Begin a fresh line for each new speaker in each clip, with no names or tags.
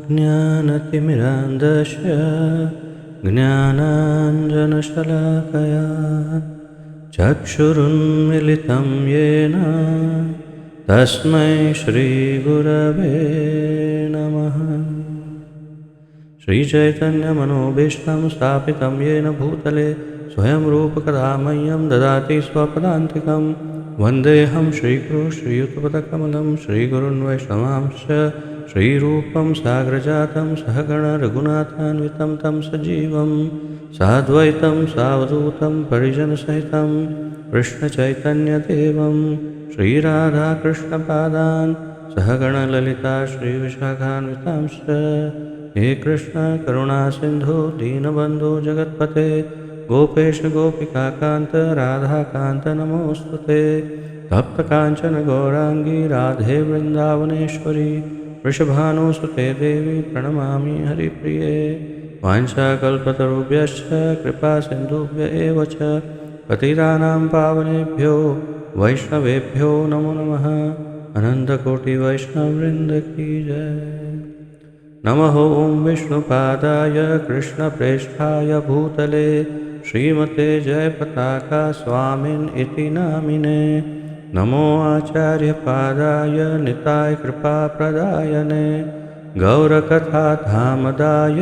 ज्ञानतिमिरान्धस्य ज्ञानाञ्जनशलाकया चक्षुरुन्मिलितं येन तस्मै श्रीगुरवे नमः। श्रीचैतन्यमनोभीष्टं स्थापितं येन भूतले स्वयं रूपकदा मह्यं ददाति स्वपदान्तिकं। वन्देऽहं श्रीगुरुं श्रीयुतपदकमलं श्रीगुरुन् वैष्णवांश्च श्रीरूपं साग्रजातं सहगण रघुनाथान्वितं तं सजीवं साद्वैतं सावधूतं परिजनसहितं कृष्णचैतन्यदेवं श्रीराधाकृष्णपादान् सहगण ललिता श्रीविशाखान्वितांश्च। हे कृष्ण करुणा सिंधु दीनबंधु जगत्पते गोपेश गोपिकाकांत राधाकांत नमोस्तुते। तप्त कांचन गौरांगी राधे वृंदावनेश्वरी वृषभानुसुते देवी प्रणमामि हरिप्रिये। वाञ्छाकल्पतरुभ्यश्च कृपा सिन्धुभ्य एव च पतितानां पावनेभ्यो वैष्णवेभ्यो नमो नमः। अनन्तकोटिवैष्णववृन्द की जय। नमः ओं विष्णुपादाय कृष्णप्रेष्ठाय भूतले श्रीमते जयपताका स्वामिन् इति नामिने। नमो आचार्यपादाय निताय कृपाप्रदायने गौरकथाधामदाय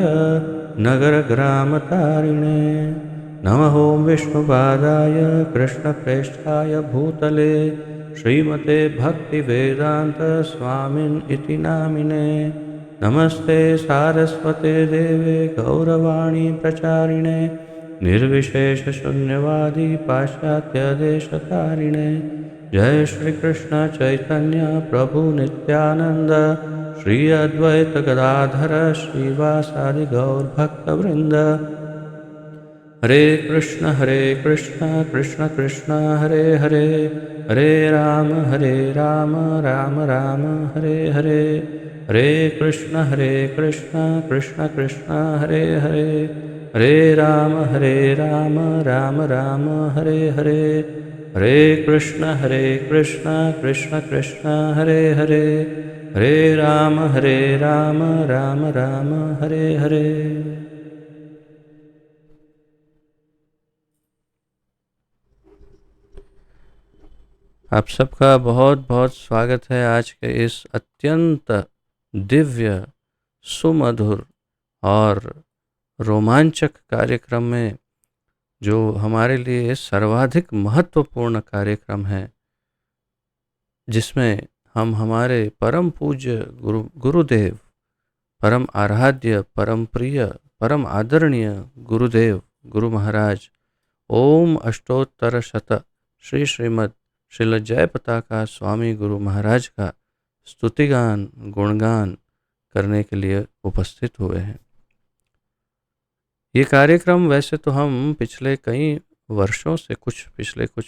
नगरग्रामतारिणे। नमः ओं विष्णुपादाय कृष्णप्रेष्ठाय भूतले श्रीमते भक्तिवेदान्त स्वामिन् इति नामिने। नमस्ते सारस्वते देवे गौरवाणी प्रचारिणे निर्विशेषशून्यवादी पाश्चात्यदेशतारिणे। जय श्री कृष्ण चैतन्य प्रभु नित्यानंद श्री अद्वैत गदाधर श्रीवासादि गौरभक्तवृंद। हरे कृष्ण कृष्ण कृष्ण हरे हरे हरे राम राम राम हरे हरे। हरे कृष्ण कृष्ण कृष्ण हरे हरे हरे राम राम राम हरे हरे। हरे कृष्ण कृष्ण हरे हरे हरे राम राम राम हरे हरे। आप सबका बहुत बहुत स्वागत है आज के इस अत्यंत दिव्य सुमधुर और रोमांचक कार्यक्रम में, जो हमारे लिए सर्वाधिक महत्वपूर्ण कार्यक्रम है, जिसमें हम हमारे परम पूज्य गुरुदेव, परम आराध्य, परम प्रिय, परम आदरणीय गुरुदेव गुरु महाराज ओम अष्टोत्तर शत श्रीमद् श्रील जयपताका स्वामी गुरु महाराज का स्तुतिगान गुणगान करने के लिए उपस्थित हुए हैं। ये कार्यक्रम वैसे तो हम पिछले कुछ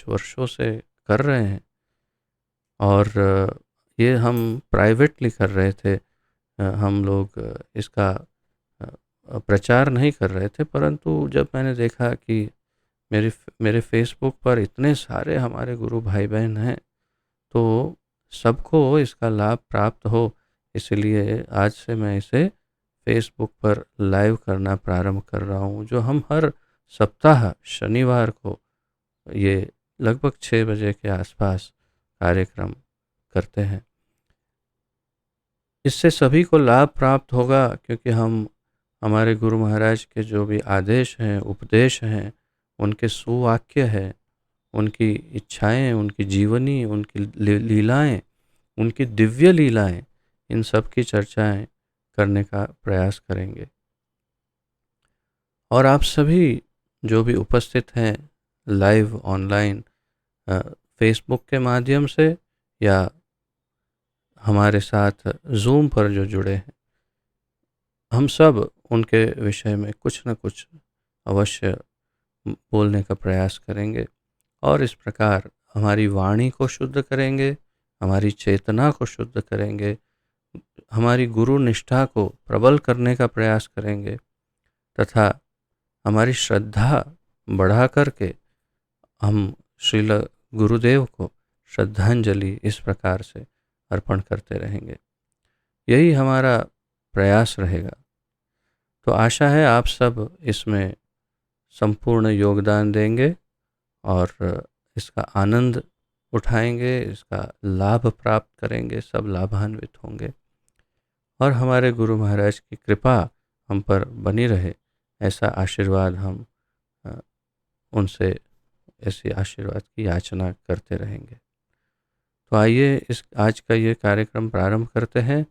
वर्षों से कर रहे हैं और ये हम प्राइवेटली कर रहे थे। हम लोग इसका प्रचार नहीं कर रहे थे, परंतु जब मैंने देखा कि मेरे फेसबुक पर इतने सारे हमारे गुरु भाई बहन हैं, तो सबको इसका लाभ प्राप्त हो, इसलिए आज से मैं इसे फेसबुक पर लाइव करना प्रारंभ कर रहा हूँ, जो हम हर सप्ताह शनिवार को ये लगभग 6 बजे के आसपास कार्यक्रम करते हैं। इससे सभी को लाभ प्राप्त होगा, क्योंकि हम हमारे गुरु महाराज के जो भी आदेश हैं, उपदेश हैं, उनके सुवाक्य हैं, उनकी इच्छाएं, उनकी जीवनी, उनकी लीलाएं, उनकी दिव्य लीलाएं, इन सब की चर्चाएं करने का प्रयास करेंगे। और आप सभी जो भी उपस्थित हैं लाइव ऑनलाइन फेसबुक के माध्यम से या हमारे साथ जूम पर जो जुड़े हैं, हम सब उनके विषय में कुछ न कुछ अवश्य बोलने का प्रयास करेंगे और इस प्रकार हमारी वाणी को शुद्ध करेंगे, हमारी चेतना को शुद्ध करेंगे, हमारी गुरु निष्ठा को प्रबल करने का प्रयास करेंगे तथा हमारी श्रद्धा बढ़ा करके हम श्रील गुरुदेव को श्रद्धांजलि इस प्रकार से अर्पण करते रहेंगे। यही हमारा प्रयास रहेगा। तो आशा है आप सब इसमें संपूर्ण योगदान देंगे और इसका आनंद उठाएंगे, इसका लाभ प्राप्त करेंगे, सब लाभान्वित होंगे और हमारे गुरु महाराज की कृपा हम पर बनी रहे, ऐसा आशीर्वाद हम अ, उनसे ऐसी आशीर्वाद की याचना करते रहेंगे। तो आइए इस आज का ये कार्यक्रम प्रारंभ करते हैं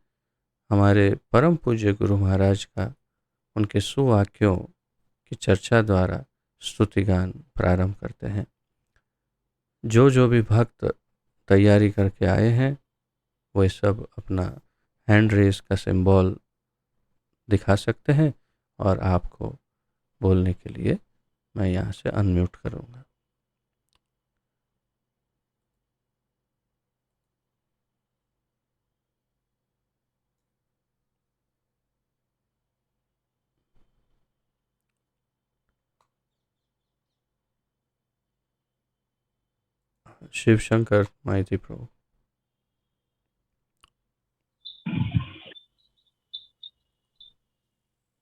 हमारे परम पूज्य गुरु महाराज का उनके सुवाक्यों की चर्चा द्वारा स्तुतिगान प्रारंभ करते हैं। जो भी भक्त तैयारी करके आए हैं वे सब अपना हैंड रेस का सिंबल दिखा सकते हैं और आपको बोलने के लिए मैं यहाँ से अनम्यूट करूँगा। शिव शंकर माइती प्रभु।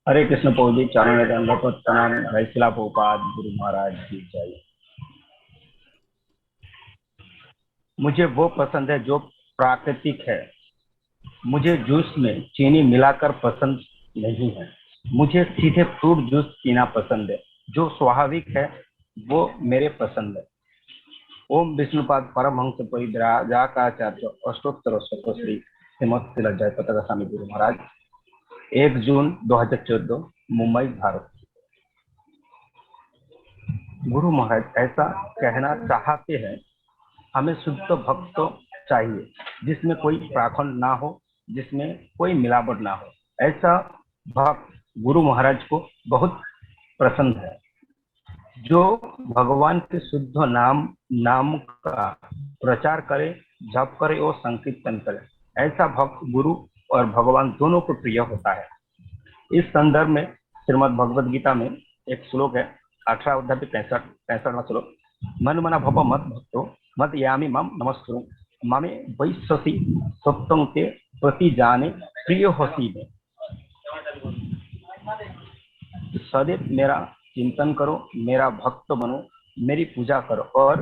हरे कृष्ण प्रभु जी, चारों वेदन भगवत प्रणाम। हरे शिला प्रभुपाद गुरु महाराज की जय। मुझे वो पसंद है जो प्राकृतिक है। मुझे जूस में चीनी मिलाकर पसंद नहीं है। मुझे सीधे फ्रूट जूस पीना पसंद है। जो स्वाभाविक है वो मेरे पसंद है। ओम विष्णुपाद परमहंस परिव्राजकाचार्य अष्टोत्तर श्री श्रीमद श्रील जयप्रकाश स्वामी गुरु महाराज, 1 जून 2014, मुंबई, भारत। गुरु महाराज ऐसा कहना चाहते हैं, हमें शुद्ध भक्त चाहिए जिसमें कोई पाखंड ना हो, जिसमें कोई मिलावट ना हो। ऐसा भक्त गुरु महाराज को बहुत पसंद है, जो भगवान के शुद्ध नाम का प्रचार करे, जप करे और संकीर्तन करे। ऐसा भक्त गुरु और भगवान दोनों को प्रिय होता है। इस संदर्भ में श्रीमद् भगवद गीता में एक श्लोक है, 18 अध्याय 65वां श्लोक। मन मना भव मत भक्तो मत यामी मम नमस्कुरु मामे वैश्वसी सप्तम ते प्रति जाने प्रिय होसी में। सदैव मेरा चिंतन करो, मेरा भक्त बनो, मेरी पूजा करो और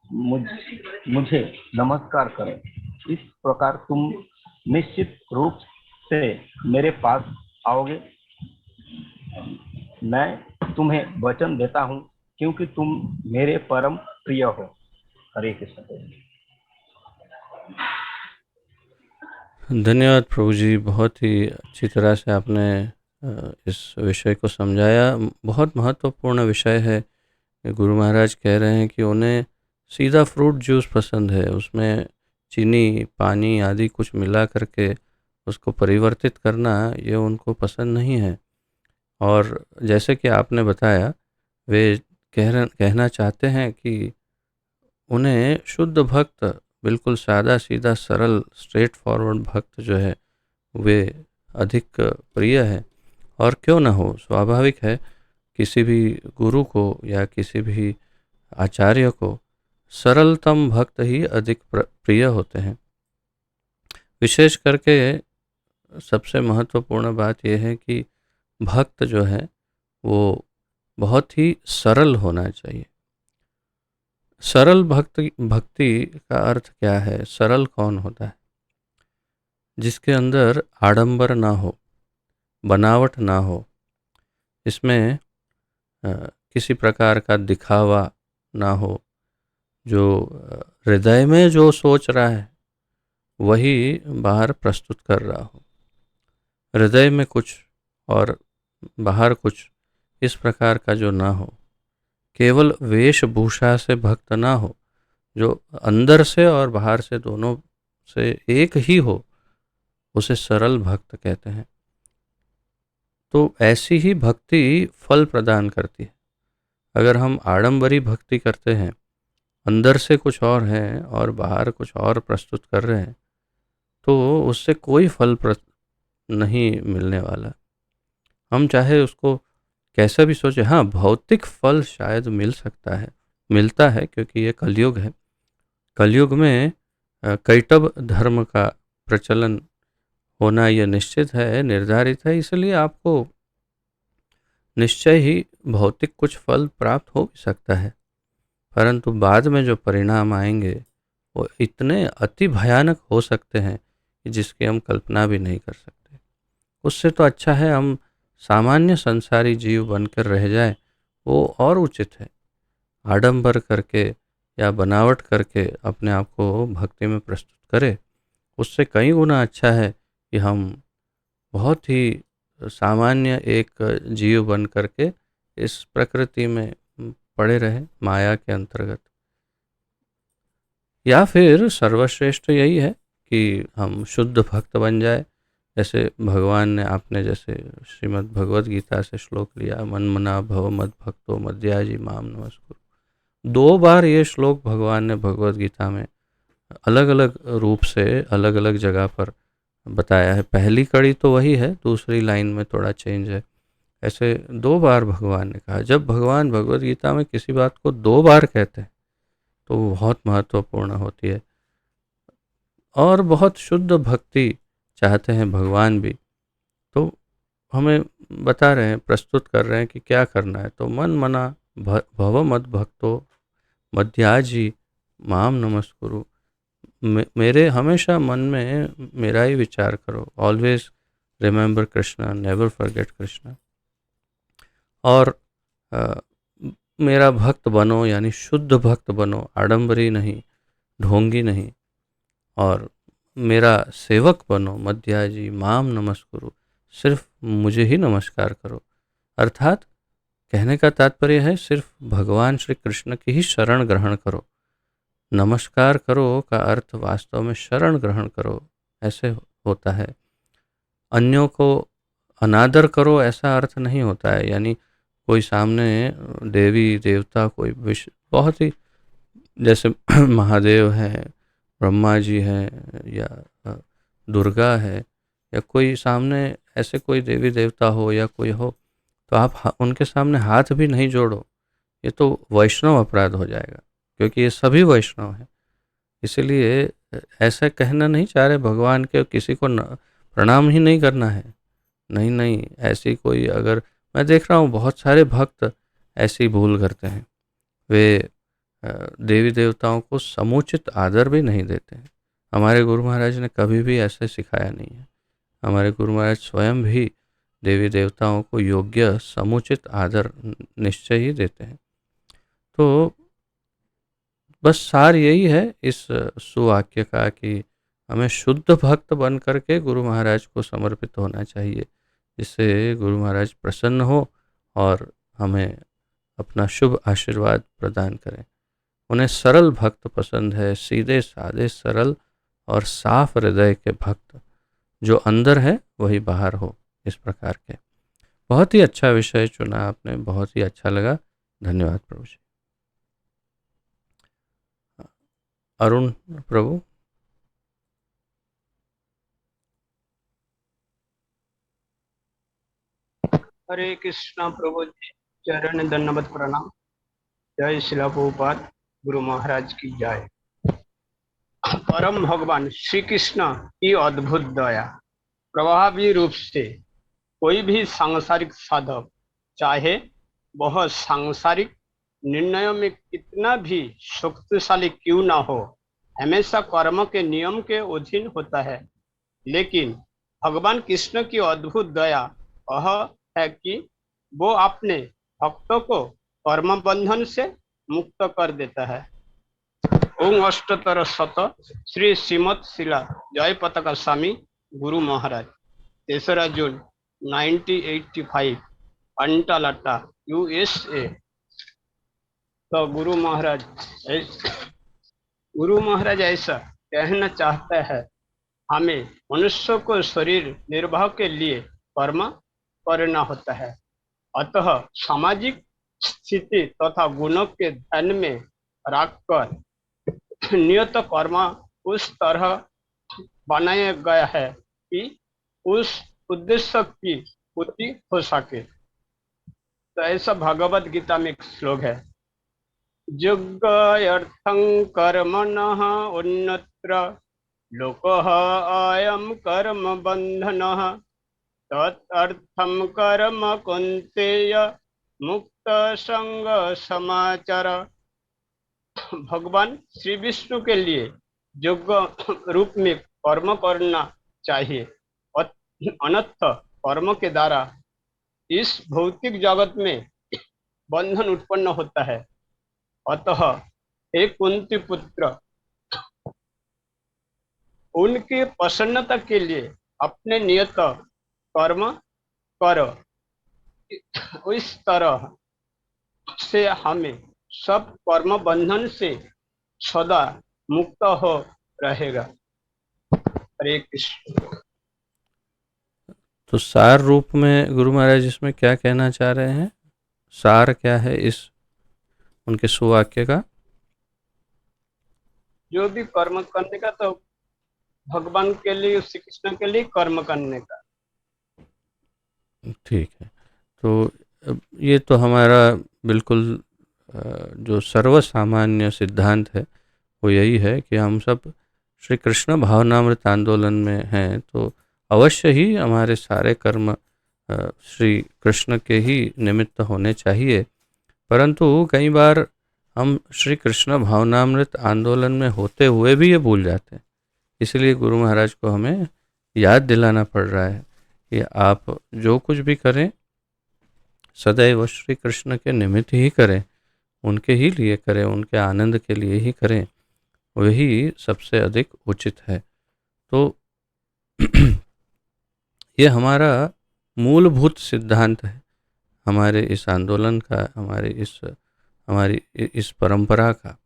मुझे नमस्कार करो। इस प्रकार तुम निश्चित रूप से मेरे पास आओगे। मैं तुम्हें वचन देता हूँ क्योंकि तुम मेरे परम प्रिय हो। हरे कृष्ण।
धन्यवाद प्रभु जी, बहुत ही अच्छी तरह से आपने इस विषय को समझाया। बहुत महत्वपूर्ण विषय है। गुरु महाराज कह रहे हैं कि उन्हें सीधा फ्रूट जूस पसंद है, उसमें चीनी पानी आदि कुछ मिला करके उसको परिवर्तित करना ये उनको पसंद नहीं है। और जैसे कि आपने बताया, वे कहना चाहते हैं कि उन्हें शुद्ध भक्त, बिल्कुल सादा सीधा सरल स्ट्रेट फॉरवर्ड भक्त जो है वे अधिक प्रिय है। और क्यों न हो, स्वाभाविक है, किसी भी गुरु को या किसी भी आचार्य को सरलतम भक्त ही अधिक प्रिय होते हैं। विशेष करके सबसे महत्वपूर्ण बात यह है कि भक्त जो है वो बहुत ही सरल होना चाहिए। सरल भक्ति का अर्थ क्या है? सरल कौन होता है? जिसके अंदर आडंबर ना हो, बनावट ना हो, इसमें किसी प्रकार का दिखावा ना हो, जो हृदय में जो सोच रहा है वही बाहर प्रस्तुत कर रहा हो। हृदय में कुछ और बाहर कुछ, इस प्रकार का जो ना हो। केवल वेशभूषा से भक्त ना हो, जो अंदर से और बाहर से दोनों से एक ही हो, उसे सरल भक्त कहते हैं। तो ऐसी ही भक्ति फल प्रदान करती है। अगर हम आडंबरी भक्ति करते हैं, अंदर से कुछ और हैं और बाहर कुछ और प्रस्तुत कर रहे हैं, तो उससे कोई फल नहीं मिलने वाला। हम चाहे उसको कैसा भी सोचे, हाँ भौतिक फल शायद मिल सकता है, मिलता है, क्योंकि ये कलयुग है। कलयुग में कैटब धर्म का प्रचलन होना यह निश्चित है, निर्धारित है, इसलिए आपको निश्चय ही भौतिक कुछ फल प्राप्त हो भी सकता है, परंतु बाद में जो परिणाम आएंगे वो इतने अति भयानक हो सकते हैं कि जिसकी हम कल्पना भी नहीं कर सकते। उससे तो अच्छा है हम सामान्य संसारी जीव बनकर रह जाए, वो और उचित है। आडंबर करके या बनावट करके अपने आप को भक्ति में प्रस्तुत करे, उससे कई गुना अच्छा है कि हम बहुत ही सामान्य एक जीव बन करके इस प्रकृति में पड़े रहे माया के अंतर्गत। या फिर सर्वश्रेष्ठ यही है कि हम शुद्ध भक्त बन जाए, जैसे भगवान ने, आपने जैसे श्रीमद् भगवद गीता से श्लोक लिया, मन मना भव मद भक्तो मद्याजी माम नमस्कुरु। 2 बार ये श्लोक भगवान ने भगवद गीता में अलग अलग रूप से अलग अलग जगह पर बताया है। पहली कड़ी तो वही है, दूसरी लाइन में थोड़ा चेंज है। ऐसे 2 बार भगवान ने कहा। जब भगवान भगवद गीता में किसी बात को 2 बार कहते हैं तो वो बहुत महत्वपूर्ण होती है। और बहुत शुद्ध भक्ति चाहते हैं भगवान भी, तो हमें बता रहे हैं, प्रस्तुत कर रहे हैं कि क्या करना है। तो मन मना भव मद भक्तो मध्याजी माम नमस्कुरु, मेरे हमेशा मन में मेरा ही विचार करो, always remember Krishna, never forget Krishna. और अ, मेरा भक्त बनो, यानी शुद्ध भक्त बनो, आडंबरी नहीं, ढोंगी नहीं। और मेरा सेवक बनो, मध्याजी माम नमस्कुरु, सिर्फ मुझे ही नमस्कार करो। अर्थात कहने का तात्पर्य है सिर्फ भगवान श्री कृष्ण की ही शरण ग्रहण करो। नमस्कार करो का अर्थ वास्तव में शरण ग्रहण करो ऐसे होता है। अन्यों को अनादर करो ऐसा अर्थ नहीं होता है, यानी कोई सामने देवी देवता कोई बहुत ही, जैसे महादेव हैं, ब्रह्मा जी हैं, या दुर्गा है, या कोई सामने ऐसे कोई देवी देवता हो या कोई हो, तो आप उनके सामने हाथ भी नहीं जोड़ो, ये तो वैष्णव अपराध हो जाएगा, क्योंकि ये सभी वैष्णव हैं। इसीलिए ऐसा कहना नहीं चाह रहे भगवान के किसी को प्रणाम ही नहीं करना है। नहीं नहीं, ऐसी कोई, अगर मैं देख रहा हूँ बहुत सारे भक्त ऐसी भूल करते हैं, वे देवी देवताओं को समुचित आदर भी नहीं देते हैं। हमारे गुरु महाराज ने कभी भी ऐसे सिखाया नहीं है। हमारे गुरु महाराज स्वयं भी देवी देवताओं को योग्य समुचित आदर निश्चय ही देते हैं। तो बस सार यही है इस सुवाक्य का कि हमें शुद्ध भक्त बन करके गुरु महाराज को समर्पित होना चाहिए, जिससे गुरु महाराज प्रसन्न हो और हमें अपना शुभ आशीर्वाद प्रदान करें। उन्हें सरल भक्त पसंद है, सीधे साधे सरल और साफ हृदय के भक्त, जो अंदर है वही बाहर हो, इस प्रकार के। बहुत ही अच्छा विषय चुना आपने, बहुत ही अच्छा लगा। धन्यवाद प्रभु जी। अरुण प्रभु।
हरे कृष्णा प्रभु जी, चरण दंडवत प्रणाम। जय शिला प्रभुपाद, गुरु महाराज की जय। परम भगवान श्री कृष्ण की अद्भुत दया, प्रभावी रूप से कोई भी सांसारिक साधक, चाहे वह सांसारिक निर्णयों में कितना भी शक्तिशाली क्यों ना हो, हमेशा कर्म के नियम के अधीन होता है। लेकिन भगवान कृष्ण की अद्भुत दया यह है कि वो अपने भक्तों को कर्म बंधन से मुक्त कर देता है। ओम अष्टोत्तर शत श्री श्रीमद शिला जय पताका स्वामी गुरु महाराज, 3 जून 1985, अंटालाटा, USA। तो गुरु महाराज ऐसा कहना चाहता है, हमें मनुष्य को शरीर निर्वाह के लिए कर्म करना होता है। अतः सामाजिक स्थिति तथा गुणों के ध्यान में रखकर नियत कर्म उस तरह बनाया गया है कि उस उद्देश्य की पूर्ति हो सके। तो ऐसा भगवत गीता में एक श्लोक है, यज्ञार्थं कर्मणः अन्यत्र लोकः अयं कर्म बन्धनः तदर्थं कर्म कौन्तेय मुक्त संग समाचार। भगवान श्री विष्णु के लिए योग्य रूप में कर्म करना चाहिए। अन्यथा कर्म के द्वारा इस भौतिक जगत में बंधन उत्पन्न होता है। अतः हे कुंती पुत्र, उनकी प्रसन्नता के लिए अपने नियत कर्म करो। इस तरह से हमें सब कर्म बंधन से सदा मुक्त हो रहेगा। हरे कृष्ण।
तो सार रूप में गुरु महाराज इसमें क्या कहना चाह रहे हैं? सार क्या है इस उनके सुवाक्य का?
जो भी कर्म करने का, तो भगवान के लिए, श्री कृष्ण के लिए कर्म करने का।
ठीक है। तो ये तो हमारा बिल्कुल जो सर्वसामान्य सिद्धांत है वो यही है कि हम सब श्री कृष्ण भावनामृत आंदोलन में हैं, तो अवश्य ही हमारे सारे कर्म श्री कृष्ण के ही निमित्त होने चाहिए। परंतु कई बार हम श्री कृष्ण भावनामृत आंदोलन में होते हुए भी ये भूल जाते हैं। इसलिए गुरु महाराज को हमें याद दिलाना पड़ रहा है कि आप जो कुछ भी करें सदैव श्री कृष्ण के निमित्त ही करें, उनके ही लिए करें, उनके आनंद के लिए ही करें, वही सबसे अधिक उचित है। तो ये हमारा मूलभूत सिद्धांत है हमारे इस आंदोलन का, हमारी इस परंपरा का,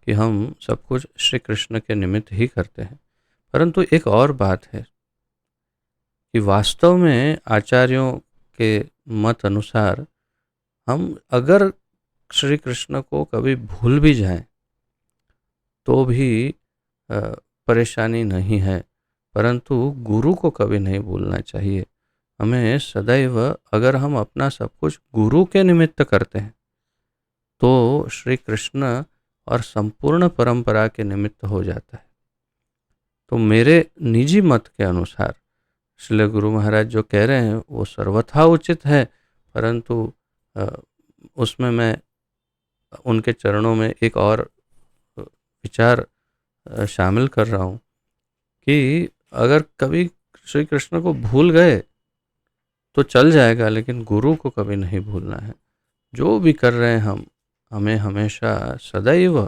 कि हम सब कुछ श्री कृष्ण के निमित्त ही करते हैं। परंतु एक और बात है कि वास्तव में आचार्यों के मत अनुसार हम अगर श्री कृष्ण को कभी भूल भी जाएं तो भी परेशानी नहीं है, परंतु गुरु को कभी नहीं भूलना चाहिए। हमें सदैव, अगर हम अपना सब कुछ गुरु के निमित्त करते हैं तो श्री कृष्ण और संपूर्ण परंपरा के निमित्त हो जाता है। तो मेरे निजी मत के अनुसार श्रील गुरु महाराज जो कह रहे हैं वो सर्वथा उचित है, परंतु उसमें मैं उनके चरणों में एक और विचार शामिल कर रहा हूँ कि अगर कभी श्री कृष्ण को भूल गए तो चल जाएगा, लेकिन गुरु को कभी नहीं भूलना है। जो भी कर रहे हैं हमें हमेशा सदैव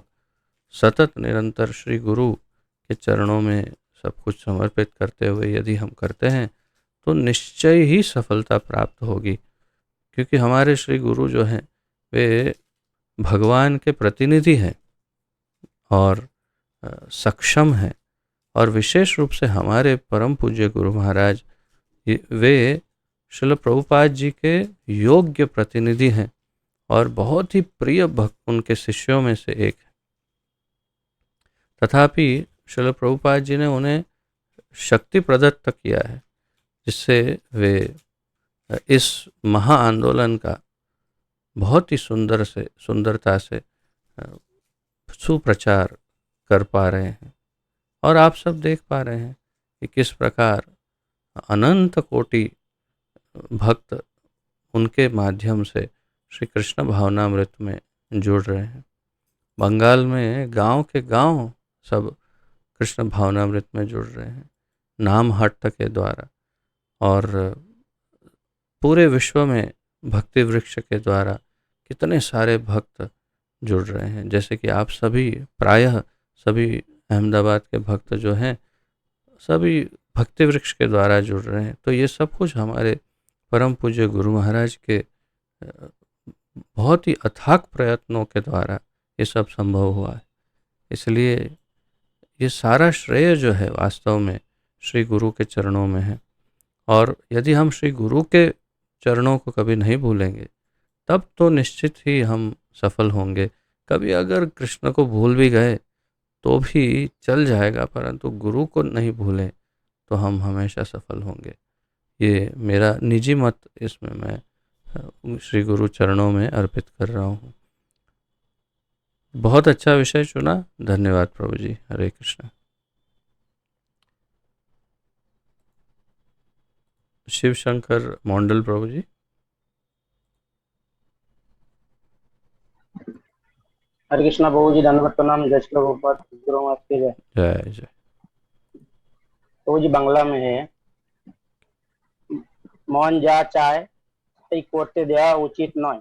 सतत निरंतर श्री गुरु के चरणों में सब कुछ समर्पित करते हुए यदि हम करते हैं तो निश्चय ही सफलता प्राप्त होगी। क्योंकि हमारे श्री गुरु जो हैं वे भगवान के प्रतिनिधि हैं और सक्षम हैं, और विशेष रूप से हमारे परम पूज्य गुरु महाराज वे श्रील प्रभुपाद जी के योग्य प्रतिनिधि हैं और बहुत ही प्रिय भक्त उनके शिष्यों में से एक है। तथापि श्रील प्रभुपाद जी ने उन्हें शक्ति प्रदत्त किया है जिससे वे इस महा आंदोलन का बहुत ही सुंदरता से सुप्रचार कर पा रहे हैं। और आप सब देख पा रहे हैं कि किस प्रकार अनंत कोटि भक्त उनके माध्यम से श्री कृष्ण भावनामृत में जुड़ रहे हैं। बंगाल में गांव के गांव सब कृष्ण भावनामृत में जुड़ रहे हैं नाम हट्ट के द्वारा, और पूरे विश्व में भक्ति वृक्ष के द्वारा कितने सारे भक्त जुड़ रहे हैं। जैसे कि आप सभी, प्रायः सभी अहमदाबाद के भक्त जो हैं सभी भक्ति वृक्ष के द्वारा जुड़ रहे हैं। तो ये सब कुछ हमारे परम पूज्य गुरु महाराज के बहुत ही अथाक प्रयत्नों के द्वारा ये सब संभव हुआ है। इसलिए ये सारा श्रेय जो है वास्तव में श्री गुरु के चरणों में है। और यदि हम श्री गुरु के चरणों को कभी नहीं भूलेंगे तब तो निश्चित ही हम सफल होंगे। कभी अगर कृष्ण को भूल भी गए तो भी चल जाएगा, परंतु गुरु को नहीं भूलें तो हम हमेशा सफल होंगे। ये मेरा निजी मत, इसमें मैं श्री गुरु चरणों में अर्पित कर रहा हूँ। बहुत अच्छा विषय चुना, धन्यवाद प्रभु जी। हरे कृष्ण। शिव शंकर मंडल प्रभु जी।
हरे कृष्णा प्रभु जी, दंडवत प्रणाम। जय श्री प्रभुपाद, गुरु महाराज की जय।
जय जय।
प्रभु जी बांग्ला में है, মন যা চায় তাই করতে দেওয়া উচিত নয়।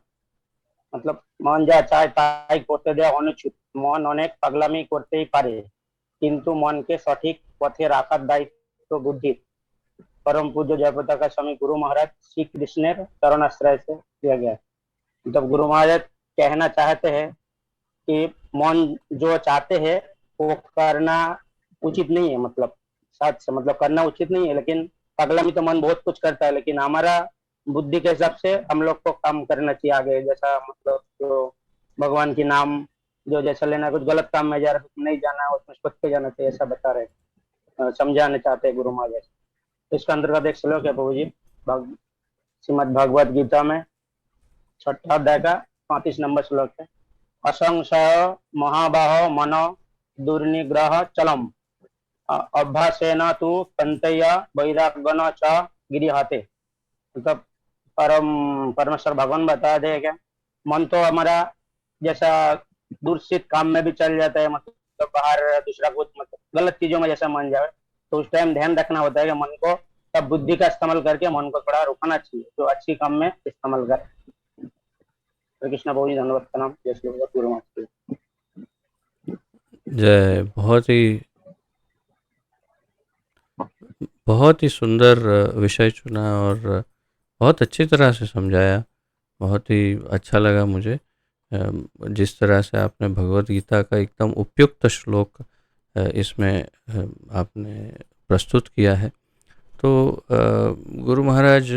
मतलब মন যা চায় তাই করতে দেওয়া অনুচিত। মন অনেক পাগলামি করতেই পারে, কিন্তু মনকে সঠিক পথে রাখার দায়িত্ব বুদ্ধির। परम पूज्य जयप्रताप स्वामी गुरु महाराज श्री कृष्णेर चरणाश्रय से दिया गया। मतलब गुरु महाराज कहना चाहते हैं कि मन जो चाहते हैं वो करना उचित नहीं है। मतलब साथ से मतलब करना उचित नहीं है, लेकिन पगलामी तो मन बहुत कुछ करता है, लेकिन हमारा बुद्धि के हिसाब से हम लोग को काम करना चाहिए आगे। जैसा मतलब जो भगवान की नाम जो जैसा लेना, कुछ गलत काम में जा रहा नहीं जाना, उसमें सोच के जाना चाहिए, ऐसा बता रहे, समझाना चाहते हैं गुरु महाराज। तो इसका अंतर्गत एक श्लोक है प्रभु जी, श्रीमद भगवत गीता में 6 अध्याय का 35 नंबर श्लोक है। असंशय महाबाहो मनो दुर्निग्रह चलम अभ्यासेन तु तंतय वैराग्यन च गिरिहते। मतलब परमेश्वर भगवान बताते हैं क्या, मन तो हमारा जैसा दूषित काम में भी चल जाता है, मतलब बाहर दूसरा कुछ मतलब गलत चीजों में जैसा मन जाए, तो उस टाइम ध्यान रखना होता है कि मन को तब बुद्धि का इस्तेमाल करके मन को थोड़ा रुकना चाहिए, जो अच्छी काम में इस्तेमाल करे। हरे कृष्णा प्रभु जी, धन्यवाद प्रणाम। जय श्री गुरु महाराज।
जय। बहुत ही सुंदर विषय चुना और बहुत अच्छी तरह से समझाया। बहुत ही अच्छा लगा मुझे जिस तरह से आपने भगवत गीता का एकदम उपयुक्त श्लोक इसमें आपने प्रस्तुत किया है। तो गुरु महाराज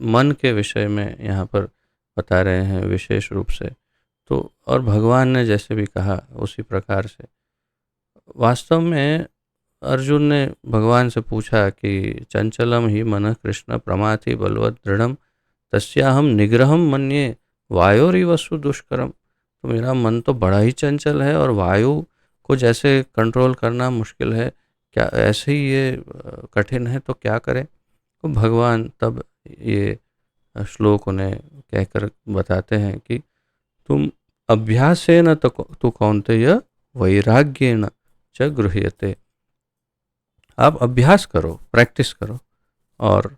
मन के विषय में यहाँ पर बता रहे हैं विशेष रूप से। तो और भगवान ने जैसे भी कहा उसी प्रकार से वास्तव में अर्जुन ने भगवान से पूछा कि चंचलम ही मन कृष्ण प्रमाथि बलवत दृढ़म तस्याहम निग्रहम मन्ये वायोरिव सुदुष्करम। तो मेरा मन तो बड़ा ही चंचल है और वायु को जैसे कंट्रोल करना मुश्किल है, क्या ऐसे ही ये कठिन है, तो क्या करें। तो भगवान तब ये श्लोक उन्हें कहकर बताते हैं कि तुम अभ्यासेन तु कौन्तेय वैराग्येन च गृह्यते। आप अभ्यास करो, प्रैक्टिस करो और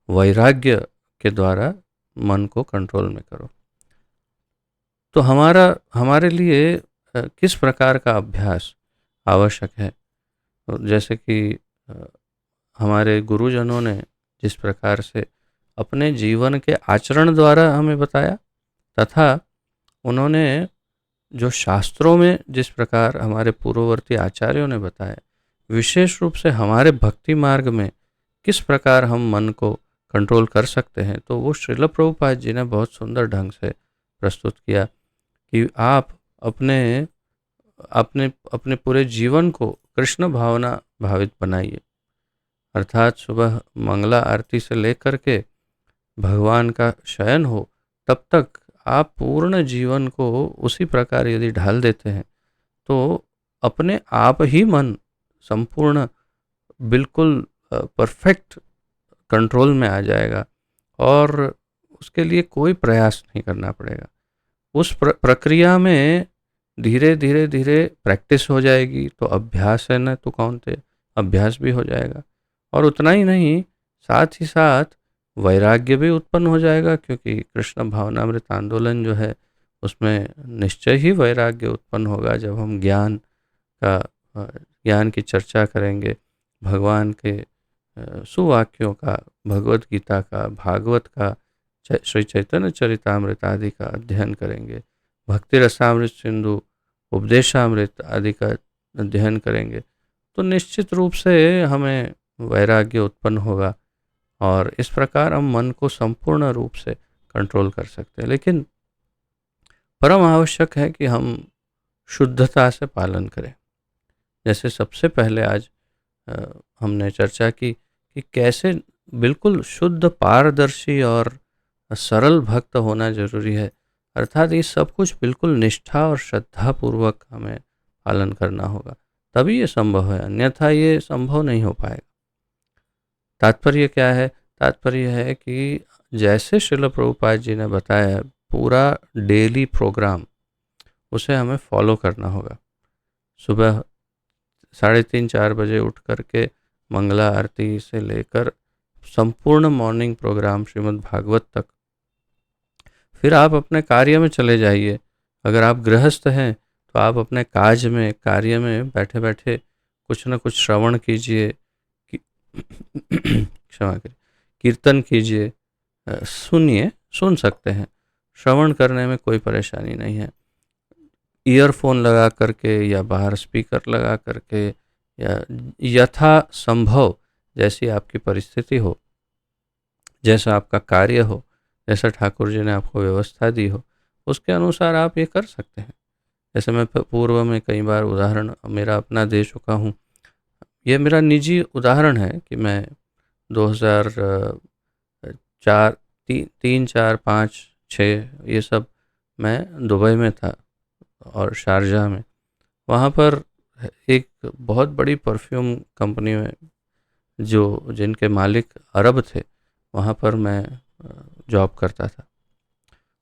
वैराग्य के द्वारा मन को कंट्रोल में करो। तो हमारे लिए किस प्रकार का अभ्यास आवश्यक है। जैसे कि हमारे गुरुजनों ने जिस प्रकार से अपने जीवन के आचरण द्वारा हमें बताया, तथा उन्होंने जो शास्त्रों में जिस प्रकार हमारे पूर्ववर्ती आचार्यों ने बताया, विशेष रूप से हमारे भक्ति मार्ग में किस प्रकार हम मन को कंट्रोल कर सकते हैं, तो वो श्रील प्रभुपाद जी ने बहुत सुंदर ढंग से प्रस्तुत किया कि आप अपने अपने पूरे जीवन को कृष्ण भावना भावित बनाइए। अर्थात सुबह मंगला आरती से लेकर के भगवान का शयन हो तब तक आप पूर्ण जीवन को उसी प्रकार यदि ढाल देते हैं तो अपने आप ही मन संपूर्ण बिल्कुल परफेक्ट कंट्रोल में आ जाएगा और उसके लिए कोई प्रयास नहीं करना पड़ेगा। उस प्रक्रिया में धीरे धीरे धीरे प्रैक्टिस हो जाएगी, तो अभ्यास है ना तो कौनते अभ्यास भी हो जाएगा। और उतना ही नहीं, साथ ही साथ वैराग्य भी उत्पन्न हो जाएगा, क्योंकि कृष्ण भावनामृत आंदोलन जो है उसमें निश्चय ही वैराग्य उत्पन्न होगा जब हम ज्ञान की चर्चा करेंगे, भगवान के सुवाक्यों का, भगवत गीता का, भागवत का, श्री चैतन्य चरितामृत आदि का अध्ययन करेंगे, भक्ति रसामृत सिंधु, उपदेशामृत आदि का अध्ययन करेंगे, तो निश्चित रूप से हमें वैराग्य उत्पन्न होगा और इस प्रकार हम मन को संपूर्ण रूप से कंट्रोल कर सकते हैं। लेकिन परम आवश्यक है कि हम शुद्धता से पालन करें। जैसे सबसे पहले आज हमने चर्चा की कि कैसे बिल्कुल शुद्ध, पारदर्शी और सरल भक्त होना जरूरी है। अर्थात ये सब कुछ बिल्कुल निष्ठा और श्रद्धा पूर्वक हमें पालन करना होगा, तभी ये संभव है, अन्यथा ये संभव नहीं हो पाएगा। तात्पर्य क्या है, तात्पर्य है कि जैसे श्रील प्रभुपाद जी ने बताया है, पूरा डेली प्रोग्राम उसे हमें फॉलो करना होगा। सुबह 3:30-4 बजे उठ करके मंगला आरती से लेकर संपूर्ण मॉर्निंग प्रोग्राम श्रीमद् भागवत तक। फिर आप अपने कार्य में चले जाइए। अगर आप गृहस्थ हैं तो आप अपने कार्य में बैठे बैठे कुछ न कुछ श्रवण कीजिए, क्षमा करिए, कीर्तन कीजिए, सुन सकते हैं। श्रवण करने में कोई परेशानी नहीं है। ईयरफोन लगा करके या बाहर स्पीकर लगा करके या यथा संभव जैसी आपकी परिस्थिति हो, जैसा आपका कार्य हो, जैसा ठाकुर जी ने आपको व्यवस्था दी हो, उसके अनुसार आप ये कर सकते हैं। जैसे मैं पूर्व में कई बार उदाहरण मेरा अपना दे चुका हूँ। ये मेरा निजी उदाहरण है कि मैं 2004 3 4 5 6 ये सब मैं दुबई में था और शारजाह में। वहाँ पर एक बहुत बड़ी परफ्यूम कंपनी में जिनके मालिक अरब थे, वहाँ पर मैं जॉब करता था।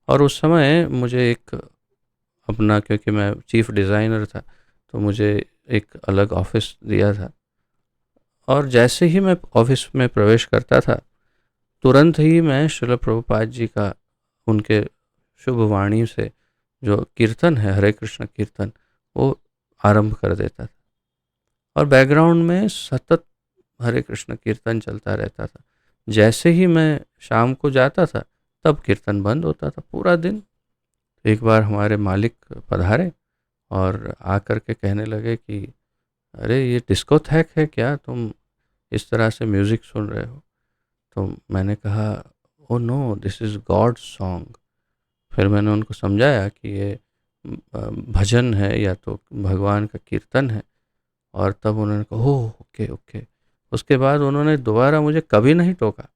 और उस समय मुझे एक अपना, क्योंकि मैं चीफ डिज़ाइनर था, तो मुझे एक अलग ऑफिस दिया था। और जैसे ही मैं ऑफिस में प्रवेश करता था, तुरंत ही मैं श्रील प्रभुपाद जी का उनके शुभ वाणी से जो कीर्तन है, हरे कृष्ण कीर्तन, वो आरंभ कर देता था। और बैकग्राउंड में सतत हरे कृष्ण कीर्तन चलता रहता था। जैसे ही मैं शाम को जाता था, तब कीर्तन बंद होता था पूरा दिन। एक बार हमारे मालिक पधारे और आकर के कहने लगे कि अरे ये डिस्कोथेक है क्या, तुम इस तरह से म्यूज़िक सुन रहे हो? तो मैंने कहा oh no, this is God song. फिर मैंने उनको समझाया कि ये भजन है या तो भगवान का कीर्तन है। और तब उन्होंने कहा ओह ओके ओके। उसके बाद उन्होंने दोबारा मुझे कभी नहीं टोका।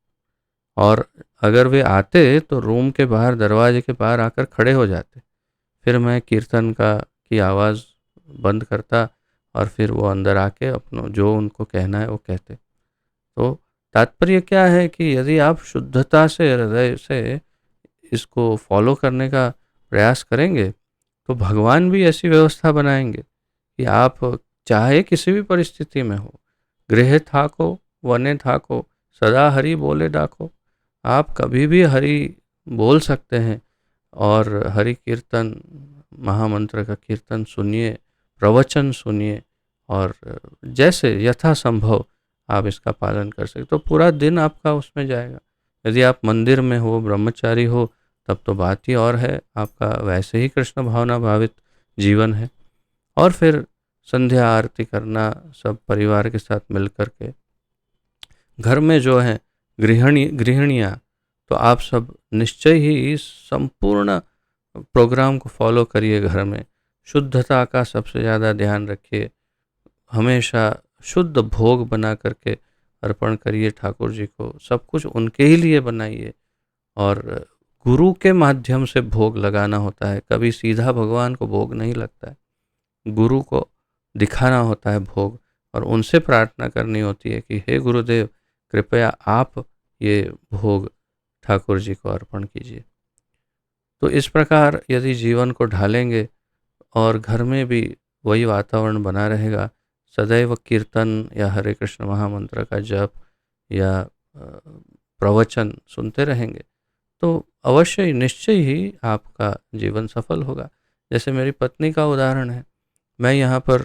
और अगर वे आते तो रूम के बाहर, दरवाजे के बाहर आकर खड़े हो जाते। फिर मैं कीर्तन की आवाज़ बंद करता और फिर वो अंदर आके अपना जो उनको कहना है वो कहते। तो तात्पर्य क्या है कि यदि आप शुद्धता से, हृदय से इसको फॉलो करने का प्रयास करेंगे, तो भगवान भी ऐसी व्यवस्था बनाएंगे कि आप चाहे किसी भी परिस्थिति में हो, गृह थाको वने थाको, सदा हरि बोले डाको, आप कभी भी हरि बोल सकते हैं। और हरि कीर्तन, महामंत्र का कीर्तन सुनिए, प्रवचन सुनिए, और जैसे यथासंभव आप इसका पालन कर सकते, तो पूरा दिन आपका उसमें जाएगा। यदि आप मंदिर में हो, ब्रह्मचारी हो, तब तो बात ही और है, आपका वैसे ही कृष्ण भावना भावित जीवन है। और फिर संध्या आरती करना सब परिवार के साथ मिल कर के। घर में जो है गृहिणियाँ, तो आप सब निश्चय ही इस संपूर्ण प्रोग्राम को फॉलो करिए। घर में शुद्धता का सबसे ज़्यादा ध्यान रखिए। हमेशा शुद्ध भोग बना करके अर्पण करिए ठाकुर जी को। सब कुछ उनके ही लिए बनाइए। और गुरु के माध्यम से भोग लगाना होता है, कभी सीधा भगवान को भोग नहीं लगता है। गुरु को दिखाना होता है भोग, और उनसे प्रार्थना करनी होती है कि हे गुरुदेव, कृपया आप ये भोग ठाकुर जी को अर्पण कीजिए। तो इस प्रकार यदि जीवन को ढालेंगे और घर में भी वही वातावरण बना रहेगा, सदैव कीर्तन या हरे कृष्ण महामंत्र का जप या प्रवचन सुनते रहेंगे, तो अवश्य ही, निश्चय ही आपका जीवन सफल होगा। जैसे मेरी पत्नी का उदाहरण है। मैं यहाँ पर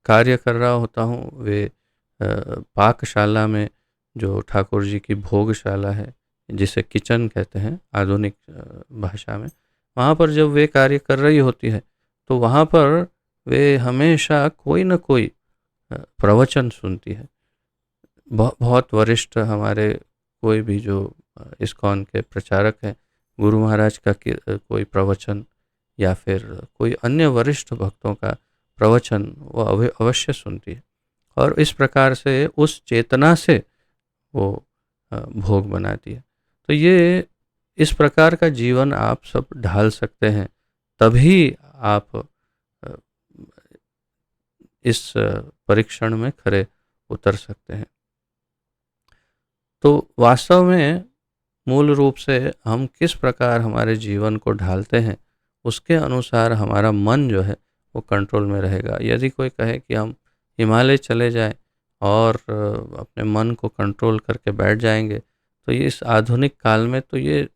कार्य कर रहा होता हूँ, वे पाकशाला में, जो ठाकुर जी की भोगशाला है, जिसे किचन कहते हैं आधुनिक भाषा में, वहाँ पर जब वे कार्य कर रही होती है, तो वहाँ पर वे हमेशा कोई न कोई प्रवचन सुनती है। बहुत वरिष्ठ हमारे कोई भी जो इस्कॉन के प्रचारक हैं, गुरु महाराज का कोई प्रवचन या फिर कोई अन्य वरिष्ठ भक्तों का प्रवचन वो अवश्य सुनती है। और इस प्रकार से उस चेतना से वो भोग बनाती है। तो ये इस प्रकार का जीवन आप सब ढाल सकते हैं, तभी आप इस परीक्षण में खरे उतर सकते हैं। तो वास्तव में मूल रूप से हम किस प्रकार हमारे जीवन को ढालते हैं, उसके अनुसार हमारा मन जो है वो कंट्रोल में रहेगा। यदि कोई कहे कि हम हिमालय चले जाएं और अपने मन को कंट्रोल करके बैठ जाएंगे, तो ये इस आधुनिक काल में तो ये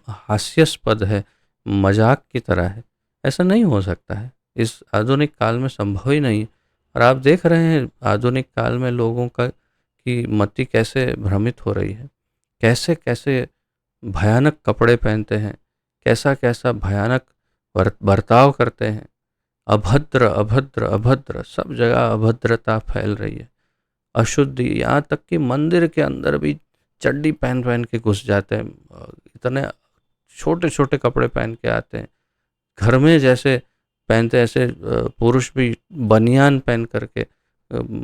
हास्यास्पद है, मजाक की तरह है। ऐसा नहीं हो सकता है, इस आधुनिक काल में संभव ही नहीं। और आप देख रहे हैं आधुनिक काल में लोगों का की मति कैसे भ्रमित हो रही है, कैसे कैसे भयानक कपड़े पहनते हैं, कैसा कैसा भयानक बर्ताव करते हैं। अभद्र अभद्र अभद्र, सब जगह अभद्रता फैल रही है, अशुद्धि, यहाँ तक कि मंदिर के अंदर भी चड्डी पहन पहन के घुस जाते हैं, इतने छोटे छोटे कपड़े पहन के आते हैं। घर में जैसे पहनते ऐसे पुरुष भी बनियान पहन करके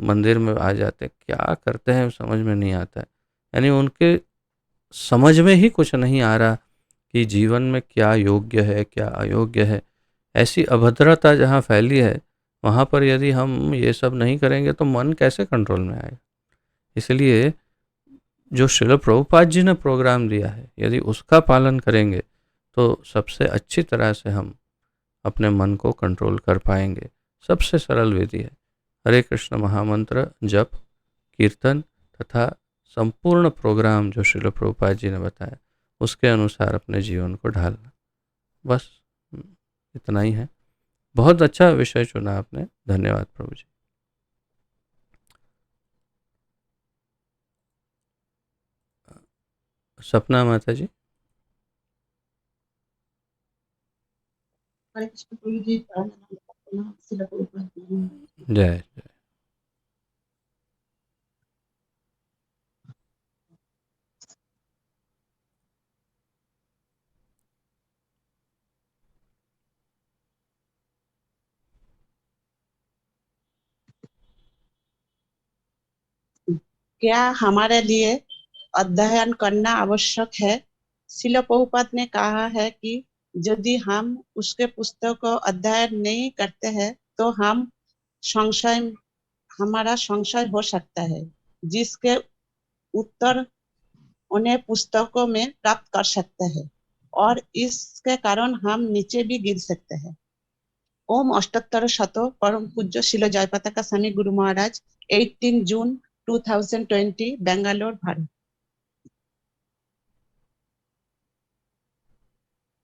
मंदिर में आ जाते हैं। क्या करते हैं समझ में नहीं आता है। यानी उनके समझ में ही कुछ नहीं आ रहा कि जीवन में क्या योग्य है क्या अयोग्य है। ऐसी अभद्रता जहाँ फैली है, वहाँ पर यदि हम ये सब नहीं करेंगे तो मन कैसे कंट्रोल में आएगा। इसलिए जो श्रील प्रभुपाद जी ने प्रोग्राम दिया है, यदि उसका पालन करेंगे तो सबसे अच्छी तरह से हम अपने मन को कंट्रोल कर पाएंगे। सबसे सरल विधि है हरे कृष्ण महामंत्र जप कीर्तन तथा संपूर्ण प्रोग्राम जो श्रील प्रभुपाद जी ने बताया उसके अनुसार अपने जीवन को ढालना। बस इतना ही है। बहुत अच्छा विषय चुना आपने, धन्यवाद प्रभु जी। सपना माता जी।
हरे कृष्ण प्रभु जी, प्रणाम, श्रील प्रभुपाद जी।
जय जय।
क्या हमारे लिए अध्ययन करना आवश्यक है? श्रील प्रभुपाद ने कहा है कि यदि हम उसके पुस्तक को अध्ययन नहीं करते हैं तो हमारा संशय हो सकता है, जिसके उत्तर उन्हें पुस्तकों में प्राप्त कर सकते हैं और इसके कारण हम नीचे भी गिर सकते हैं। ओम अष्टोत्तर शतो परम पूज्य श्रील जयपताका स्वामी गुरु महाराज, 18 जून 2020, बेंगलोर, भारत।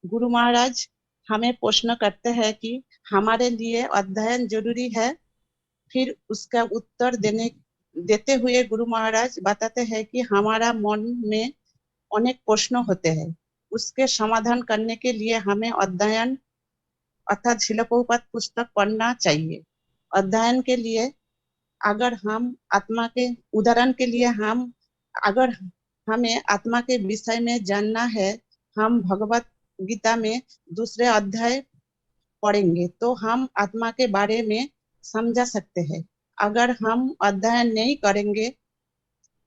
गुरु महाराज हमें प्रश्न करते हैं कि हमारे लिए अध्ययन जरूरी है। फिर उसका उत्तर देते हुए गुरु महाराज बताते हैं कि हमारा मन में अनेक प्रश्न होते हैं, उसके समाधान करने के लिए हमें अध्ययन अर्थात श्रील प्रभुपाद पुस्तक पढ़ना चाहिए। अध्ययन के लिए अगर हम आत्मा के उदाहरण के लिए अगर हमें आत्मा के विषय में जानना है, हम भगवत गीता में दूसरे अध्याय पढ़ेंगे तो हम आत्मा के बारे में समझा सकते हैं। अगर हम अध्ययन नहीं करेंगे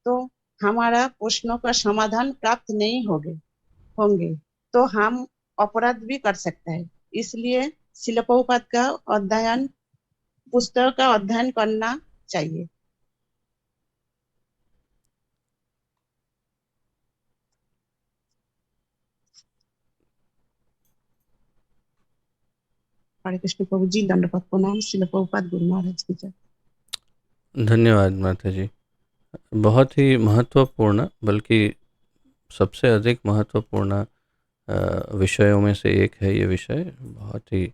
तो हमारा प्रश्नों का समाधान प्राप्त नहीं होंगे तो हम अपराध भी कर सकते हैं। इसलिए श्रील प्रभुपाद का पुस्तक का अध्ययन करना चाहिए। हरे कृष्ण प्रभु जी, दंडवत प्रणाम। श्रील प्रभुपाद गुरु महाराज की जय।
धन्यवाद माता जी। बहुत ही महत्वपूर्ण, बल्कि सबसे अधिक महत्वपूर्ण विषयों में से एक है ये विषय। बहुत ही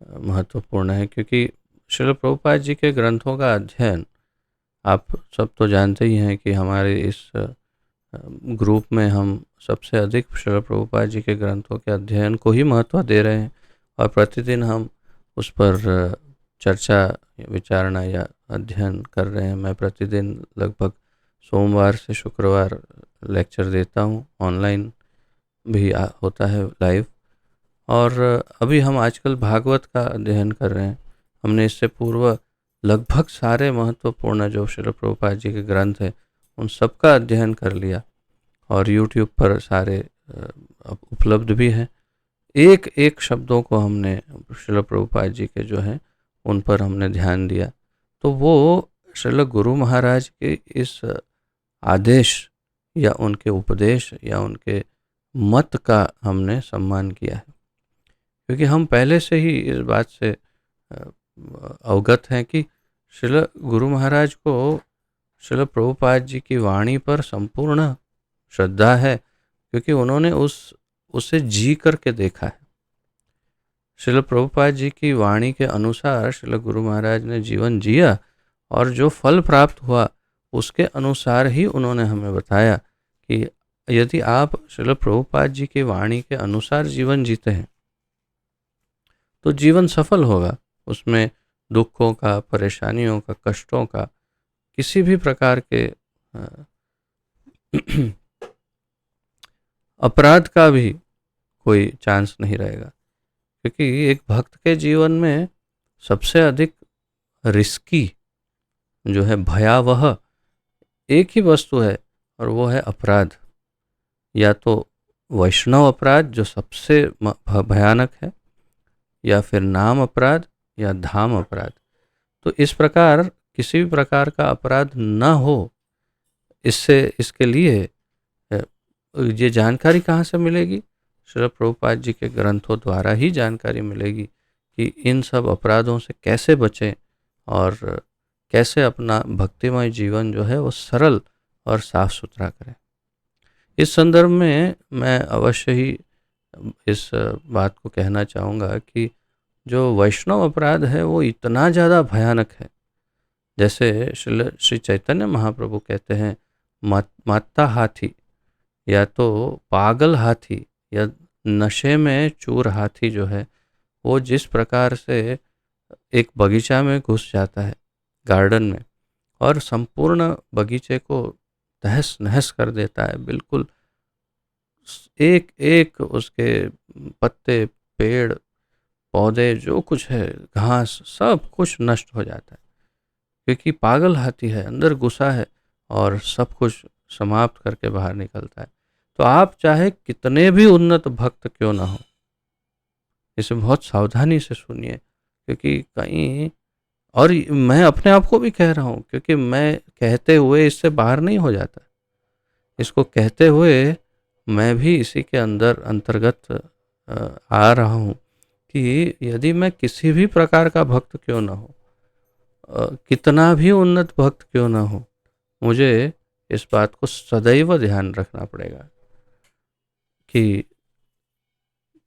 महत्वपूर्ण है क्योंकि श्रील प्रभुपाद जी के ग्रंथों का अध्ययन, आप सब तो जानते ही हैं कि हमारे इस ग्रुप में हम सबसे अधिक श्रील प्रभुपाद जी के ग्रंथों के अध्ययन को ही महत्व दे रहे हैं और प्रतिदिन हम उस पर चर्चा विचारणा या अध्ययन कर रहे हैं। मैं प्रतिदिन लगभग सोमवार से शुक्रवार लेक्चर देता हूँ, ऑनलाइन भी होता है लाइव। और अभी हम आजकल भागवत का अध्ययन कर रहे हैं। हमने इससे पूर्व लगभग सारे महत्वपूर्ण जो श्रील प्रभुपाद जी के ग्रंथ हैं उन सब का अध्ययन कर लिया और YouTube पर सारे उपलब्ध भी हैं। एक एक शब्दों को हमने श्रील प्रभुपाद जी के जो हैं उन पर हमने ध्यान दिया। तो वो श्रील गुरु महाराज के इस आदेश या उनके उपदेश या उनके मत का हमने सम्मान किया है, क्योंकि हम पहले से ही इस बात से अवगत हैं कि श्रील गुरु महाराज को श्रील प्रभुपाद जी की वाणी पर संपूर्ण श्रद्धा है, क्योंकि उन्होंने उसे जी करके देखा है। श्रील प्रभुपाद जी की वाणी के अनुसार श्रील गुरु महाराज ने जीवन जिया और जो फल प्राप्त हुआ उसके अनुसार ही उन्होंने हमें बताया कि यदि आप श्रील प्रभुपाद जी की वाणी के अनुसार जीवन जीते हैं तो जीवन सफल होगा। उसमें दुखों का, परेशानियों का, कष्टों का, किसी भी प्रकार के अपराध का भी कोई चांस नहीं रहेगा, क्योंकि एक भक्त के जीवन में सबसे अधिक रिस्की जो है, भयावह एक ही वस्तु है और वो है अपराध। या तो वैष्णव अपराध जो सबसे भयानक है, या फिर नाम अपराध या धाम अपराध। तो इस प्रकार किसी भी प्रकार का अपराध न हो, इसके लिए ये जानकारी कहाँ से मिलेगी? श्रील प्रभुपाद जी के ग्रंथों द्वारा ही जानकारी मिलेगी कि इन सब अपराधों से कैसे बचें और कैसे अपना भक्तिमय जीवन जो है वो सरल और साफ सुथरा करें। इस संदर्भ में मैं अवश्य ही इस बात को कहना चाहूँगा कि जो वैष्णव अपराध है वो इतना ज़्यादा भयानक है। जैसे श्री चैतन्य महाप्रभु कहते हैं, माता हाथी या तो पागल हाथी या नशे में चूर हाथी जो है, वो जिस प्रकार से एक बगीचा में घुस जाता है, गार्डन में, और संपूर्ण बगीचे को तहस नहस कर देता है, बिल्कुल एक एक उसके पत्ते, पेड़ पौधे, जो कुछ है, घास, सब कुछ नष्ट हो जाता है, क्योंकि पागल हाथी है, अंदर घुसा है और सब कुछ समाप्त करके बाहर निकलता है। तो आप चाहे कितने भी उन्नत भक्त क्यों ना हो, इसे बहुत सावधानी से सुनिए, क्योंकि कहीं, और मैं अपने आप को भी कह रहा हूँ, क्योंकि मैं कहते हुए इससे बाहर नहीं हो जाता, इसको कहते हुए मैं भी इसी के अंतर्गत आ रहा हूँ कि यदि मैं किसी भी प्रकार का भक्त क्यों ना हो, कितना भी उन्नत भक्त क्यों ना हो, मुझे इस बात को सदैव ध्यान रखना पड़ेगा कि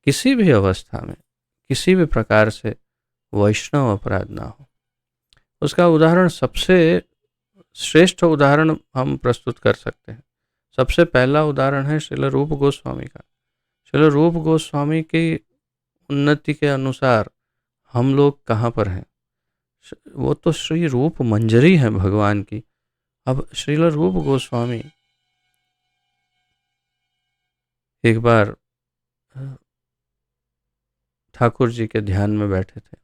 किसी भी अवस्था में किसी भी प्रकार से वैष्णव अपराध ना हो। उसका उदाहरण, सबसे श्रेष्ठ उदाहरण हम प्रस्तुत कर सकते हैं। सबसे पहला उदाहरण है श्रील रूप गोस्वामी का। श्रील रूप गोस्वामी की उन्नति के अनुसार हम लोग कहाँ पर हैं? वो तो श्री रूप मंजरी है भगवान की। अब श्रील रूप गोस्वामी एक बार ठाकुर जी के ध्यान में बैठे थे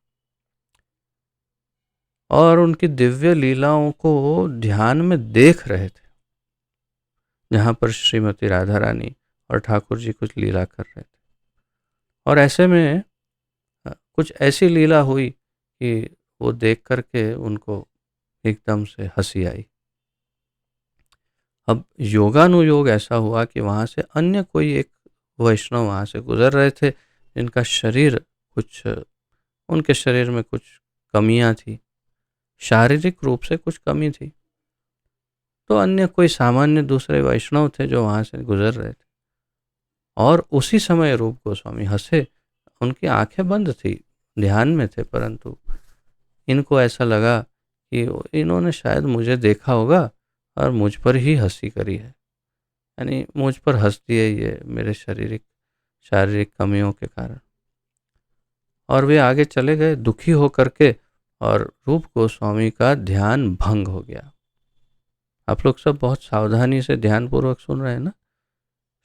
और उनकी दिव्य लीलाओं को ध्यान में देख रहे थे, जहाँ पर श्रीमती राधा रानी और ठाकुर जी कुछ लीला कर रहे थे। और ऐसे में कुछ ऐसी लीला हुई कि वो देख करके उनको एकदम से हंसी आई। अब योगानुयोग ऐसा हुआ कि वहाँ से अन्य कोई एक वैष्णव वहाँ से गुजर रहे थे, जिनका शरीर कुछ, उनके शरीर में कुछ कमियां थी, शारीरिक रूप से कुछ कमी थी। तो अन्य कोई सामान्य दूसरे वैष्णव थे जो वहाँ से गुजर रहे थे, और उसी समय रूप गोस्वामी हंसे। उनकी आंखें बंद थी, ध्यान में थे, परंतु इनको ऐसा लगा कि इन्होंने शायद मुझे देखा होगा और मुझ पर ही हंसी करी है, यानी मुझ पर हंस दिए ये मेरे शारीरिक कमियों के कारण। और वे आगे चले गए दुखी होकर के, और रूप गोस्वामी का ध्यान भंग हो गया। आप लोग सब बहुत सावधानी से ध्यानपूर्वक सुन रहे हैं ना।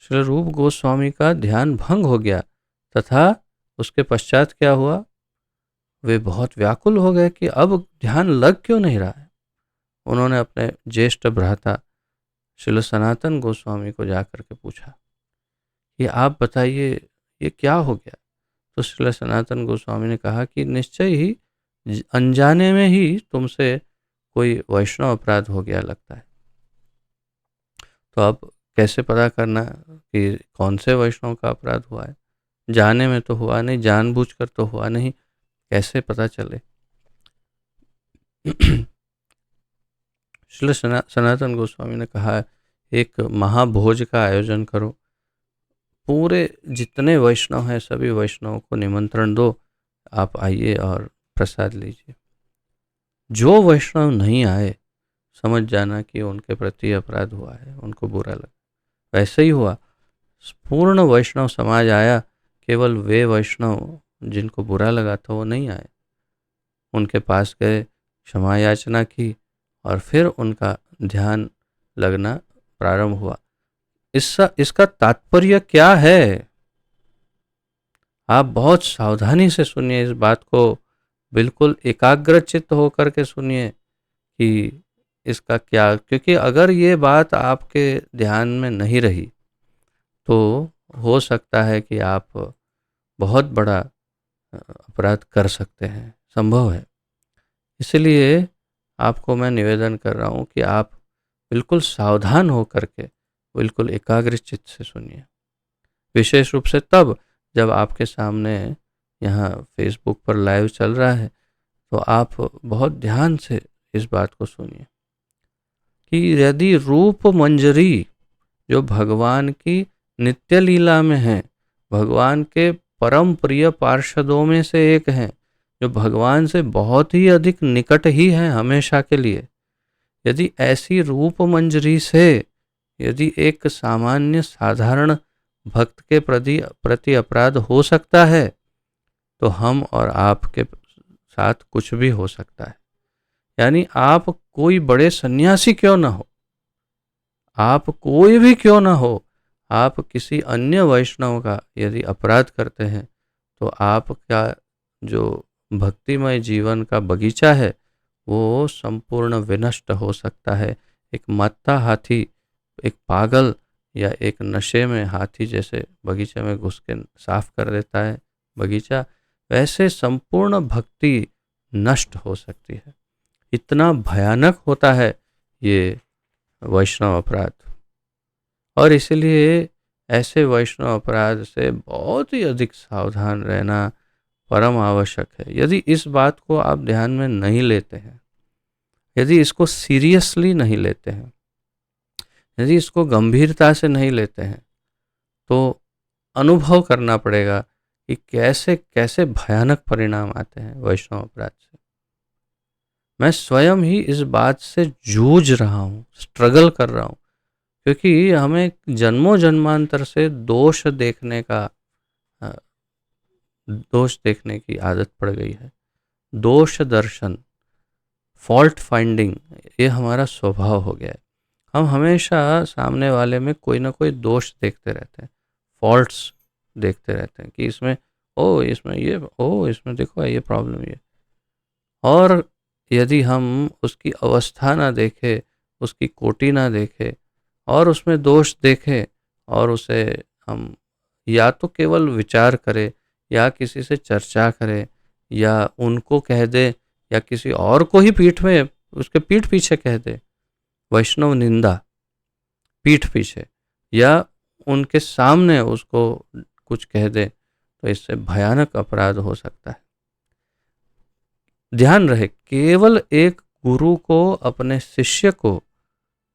श्री रूप गोस्वामी का ध्यान भंग हो गया, तथा उसके पश्चात क्या हुआ? वे बहुत व्याकुल हो गए कि अब ध्यान लग क्यों नहीं रहा है। उन्होंने अपने ज्येष्ठ भ्राता श्रील सनातन गोस्वामी को जाकर के पूछा कि आप बताइए ये क्या हो गया। तो श्रील सनातन गोस्वामी ने कहा कि निश्चय ही अनजाने में ही तुमसे कोई वैष्णव अपराध हो गया लगता है। तो अब कैसे पता करना कि कौन से वैष्णव का अपराध हुआ है? जाने में तो हुआ नहीं, जानबूझकर तो हुआ नहीं, कैसे पता चले? श्रील सनातन गोस्वामी ने कहा है, एक महाभोज का आयोजन करो, पूरे जितने वैष्णव हैं सभी वैष्णवों को निमंत्रण दो, आप आइए और प्रसाद लीजिए। जो वैष्णव नहीं आए, समझ जाना कि उनके प्रति अपराध हुआ है, उनको बुरा लगा। वैसे ही हुआ, पूर्ण वैष्णव समाज आया, केवल वे वैष्णव जिनको बुरा लगा था वो नहीं आए। उनके पास गए, क्षमा याचना की और फिर उनका ध्यान लगना प्रारंभ हुआ। इसका तात्पर्य क्या है? आप बहुत सावधानी से सुनिए इस बात को, बिल्कुल एकाग्रचित्त होकर के सुनिए कि इसका क्या, क्योंकि अगर ये बात आपके ध्यान में नहीं रही तो हो सकता है कि आप बहुत बड़ा अपराध कर सकते हैं, संभव है। इसलिए आपको मैं निवेदन कर रहा हूँ कि आप बिल्कुल सावधान हो करके बिल्कुल एकाग्रचित्त से सुनिए, विशेष रूप से तब जब आपके सामने यहाँ फेसबुक पर लाइव चल रहा है, तो आप बहुत ध्यान से इस बात को सुनिए कि यदि रूप मंजरी जो भगवान की नित्य लीला में है, भगवान के परम प्रिय पार्षदों में से एक हैं, जो भगवान से बहुत ही अधिक निकट ही हैं हमेशा के लिए, यदि ऐसी रूप मंजरी से यदि एक सामान्य साधारण भक्त के प्रति अपराध हो सकता है, तो हम और आपके साथ कुछ भी हो सकता है। यानी आप कोई बड़े सन्यासी क्यों ना हो, आप कोई भी क्यों ना हो, आप किसी अन्य वैष्णव का यदि अपराध करते हैं, तो आपका जो भक्तिमय जीवन का बगीचा है वो संपूर्ण विनष्ट हो सकता है। एक मत्ता हाथी, एक पागल या एक नशे में हाथी जैसे बगीचे में घुस के साफ कर देता है बगीचा, वैसे संपूर्ण भक्ति नष्ट हो सकती है। इतना भयानक होता है ये वैष्णव अपराध, और इसलिए ऐसे वैष्णव अपराध से बहुत ही अधिक सावधान रहना परम आवश्यक है। यदि इस बात को आप ध्यान में नहीं लेते हैं, यदि इसको सीरियसली नहीं लेते हैं, यदि इसको गंभीरता से नहीं लेते हैं, तो अनुभव करना पड़ेगा कि कैसे कैसे भयानक परिणाम आते हैं वैष्णव अपराध से। मैं स्वयं ही इस बात से जूझ रहा हूँ, स्ट्रगल कर रहा हूँ, क्योंकि हमें जन्मों जन्मांतर से दोष देखने की आदत पड़ गई है। दोष दर्शन, फॉल्ट फाइंडिंग, ये हमारा स्वभाव हो गया है। हम हमेशा सामने वाले में कोई ना कोई दोष देखते रहते हैं, फॉल्ट्स देखते रहते हैं कि इसमें इसमें देखो ये प्रॉब्लम ये। और यदि हम उसकी अवस्था ना देखें, उसकी कोटि ना देखें और उसमें दोष देखें और उसे हम या तो केवल विचार करें या किसी से चर्चा करें या उनको कह दे या किसी और को ही उसके पीठ पीछे कह दे, वैष्णव निंदा पीठ पीछे, या उनके सामने उसको कुछ कह दे, तो इससे भयानक अपराध हो सकता है। ध्यान रहे, केवल एक गुरु को अपने शिष्य को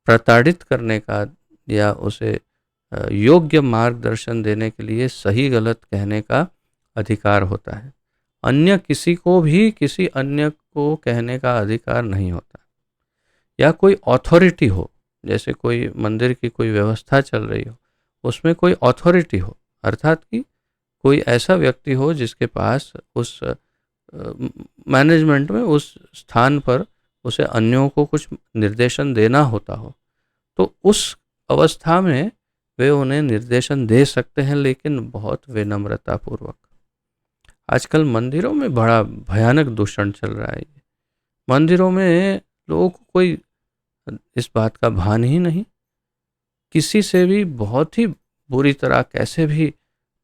प्रताड़ित करने का या उसे योग्य मार्गदर्शन देने के लिए सही गलत कहने का अधिकार होता है। अन्य किसी को भी किसी अन्य को कहने का अधिकार नहीं होता। या कोई अथॉरिटी हो, जैसे कोई मंदिर की कोई व्यवस्था चल रही हो, उसमें कोई अथॉरिटी हो, अर्थात कि कोई ऐसा व्यक्ति हो जिसके पास उस मैनेजमेंट में, उस स्थान पर उसे अन्यों को कुछ निर्देशन देना होता हो, तो उस अवस्था में वे उन्हें निर्देशन दे सकते हैं, लेकिन बहुत विनम्रता पूर्वक। आजकल मंदिरों में बड़ा भयानक दूषण चल रहा है। मंदिरों में लोगों को कोई इस बात का भान ही नहीं, किसी से भी बहुत ही बुरी तरह कैसे भी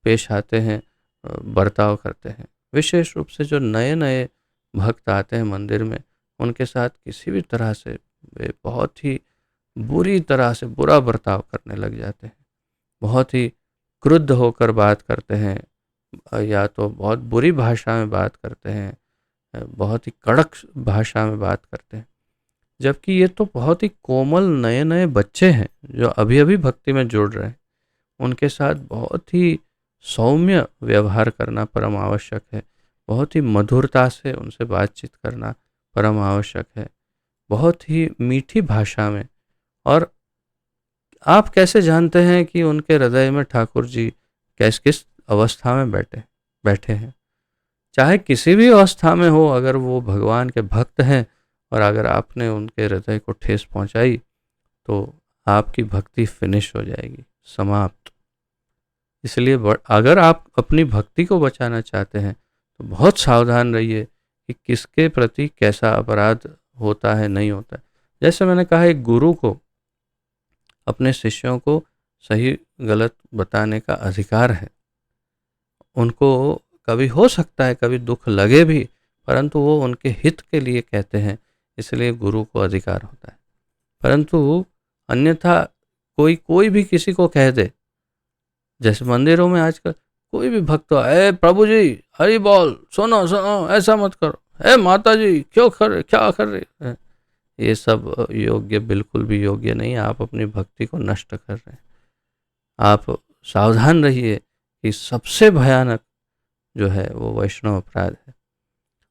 पेश आते हैं, बर्ताव करते हैं। विशेष रूप से जो नए नए भक्त आते हैं मंदिर में, उनके साथ किसी भी तरह से वे बहुत ही बुरी तरह से बुरा बर्ताव करने लग जाते हैं, बहुत ही क्रुद्ध होकर बात करते हैं, या तो बहुत बुरी भाषा में बात करते हैं, बहुत ही कड़क भाषा में बात करते हैं। जबकि ये तो बहुत ही कोमल नए नए बच्चे हैं जो अभी अभी भक्ति में जुड़ रहे हैं, उनके साथ बहुत ही सौम्य व्यवहार करना परम आवश्यक है, बहुत ही मधुरता से उनसे बातचीत करना परम आवश्यक है, बहुत ही मीठी भाषा में। और आप कैसे जानते हैं कि उनके हृदय में ठाकुर जी किस अवस्था में बैठे बैठे हैं? चाहे किसी भी अवस्था में हो, अगर वो भगवान के भक्त हैं और अगर आपने उनके हृदय को ठेस पहुंचाई तो आपकी भक्ति फिनिश हो जाएगी, समाप्त। इसलिए अगर आप अपनी भक्ति को बचाना चाहते हैं तो बहुत सावधान रहिए कि किसके प्रति कैसा अपराध होता है, नहीं होता है। जैसे मैंने कहा, एक गुरु को अपने शिष्यों को सही गलत बताने का अधिकार है। उनको कभी हो सकता है कभी दुख लगे भी, परंतु वो उनके हित के लिए कहते हैं, इसलिए गुरु को अधिकार होता है। परंतु अन्यथा कोई भी किसी को कह दे, जैसे मंदिरों में आजकल कोई भी भक्त, ए प्रभु जी हरि बोल, सुनो सुनो, ऐसा मत करो, ए माता जी क्या कर रहे हैं, ये सब योग्य, बिल्कुल भी योग्य नहीं। आप अपनी भक्ति को नष्ट कर रहे हैं। आप सावधान रहिए कि सबसे भयानक जो है वो वैष्णव अपराध है।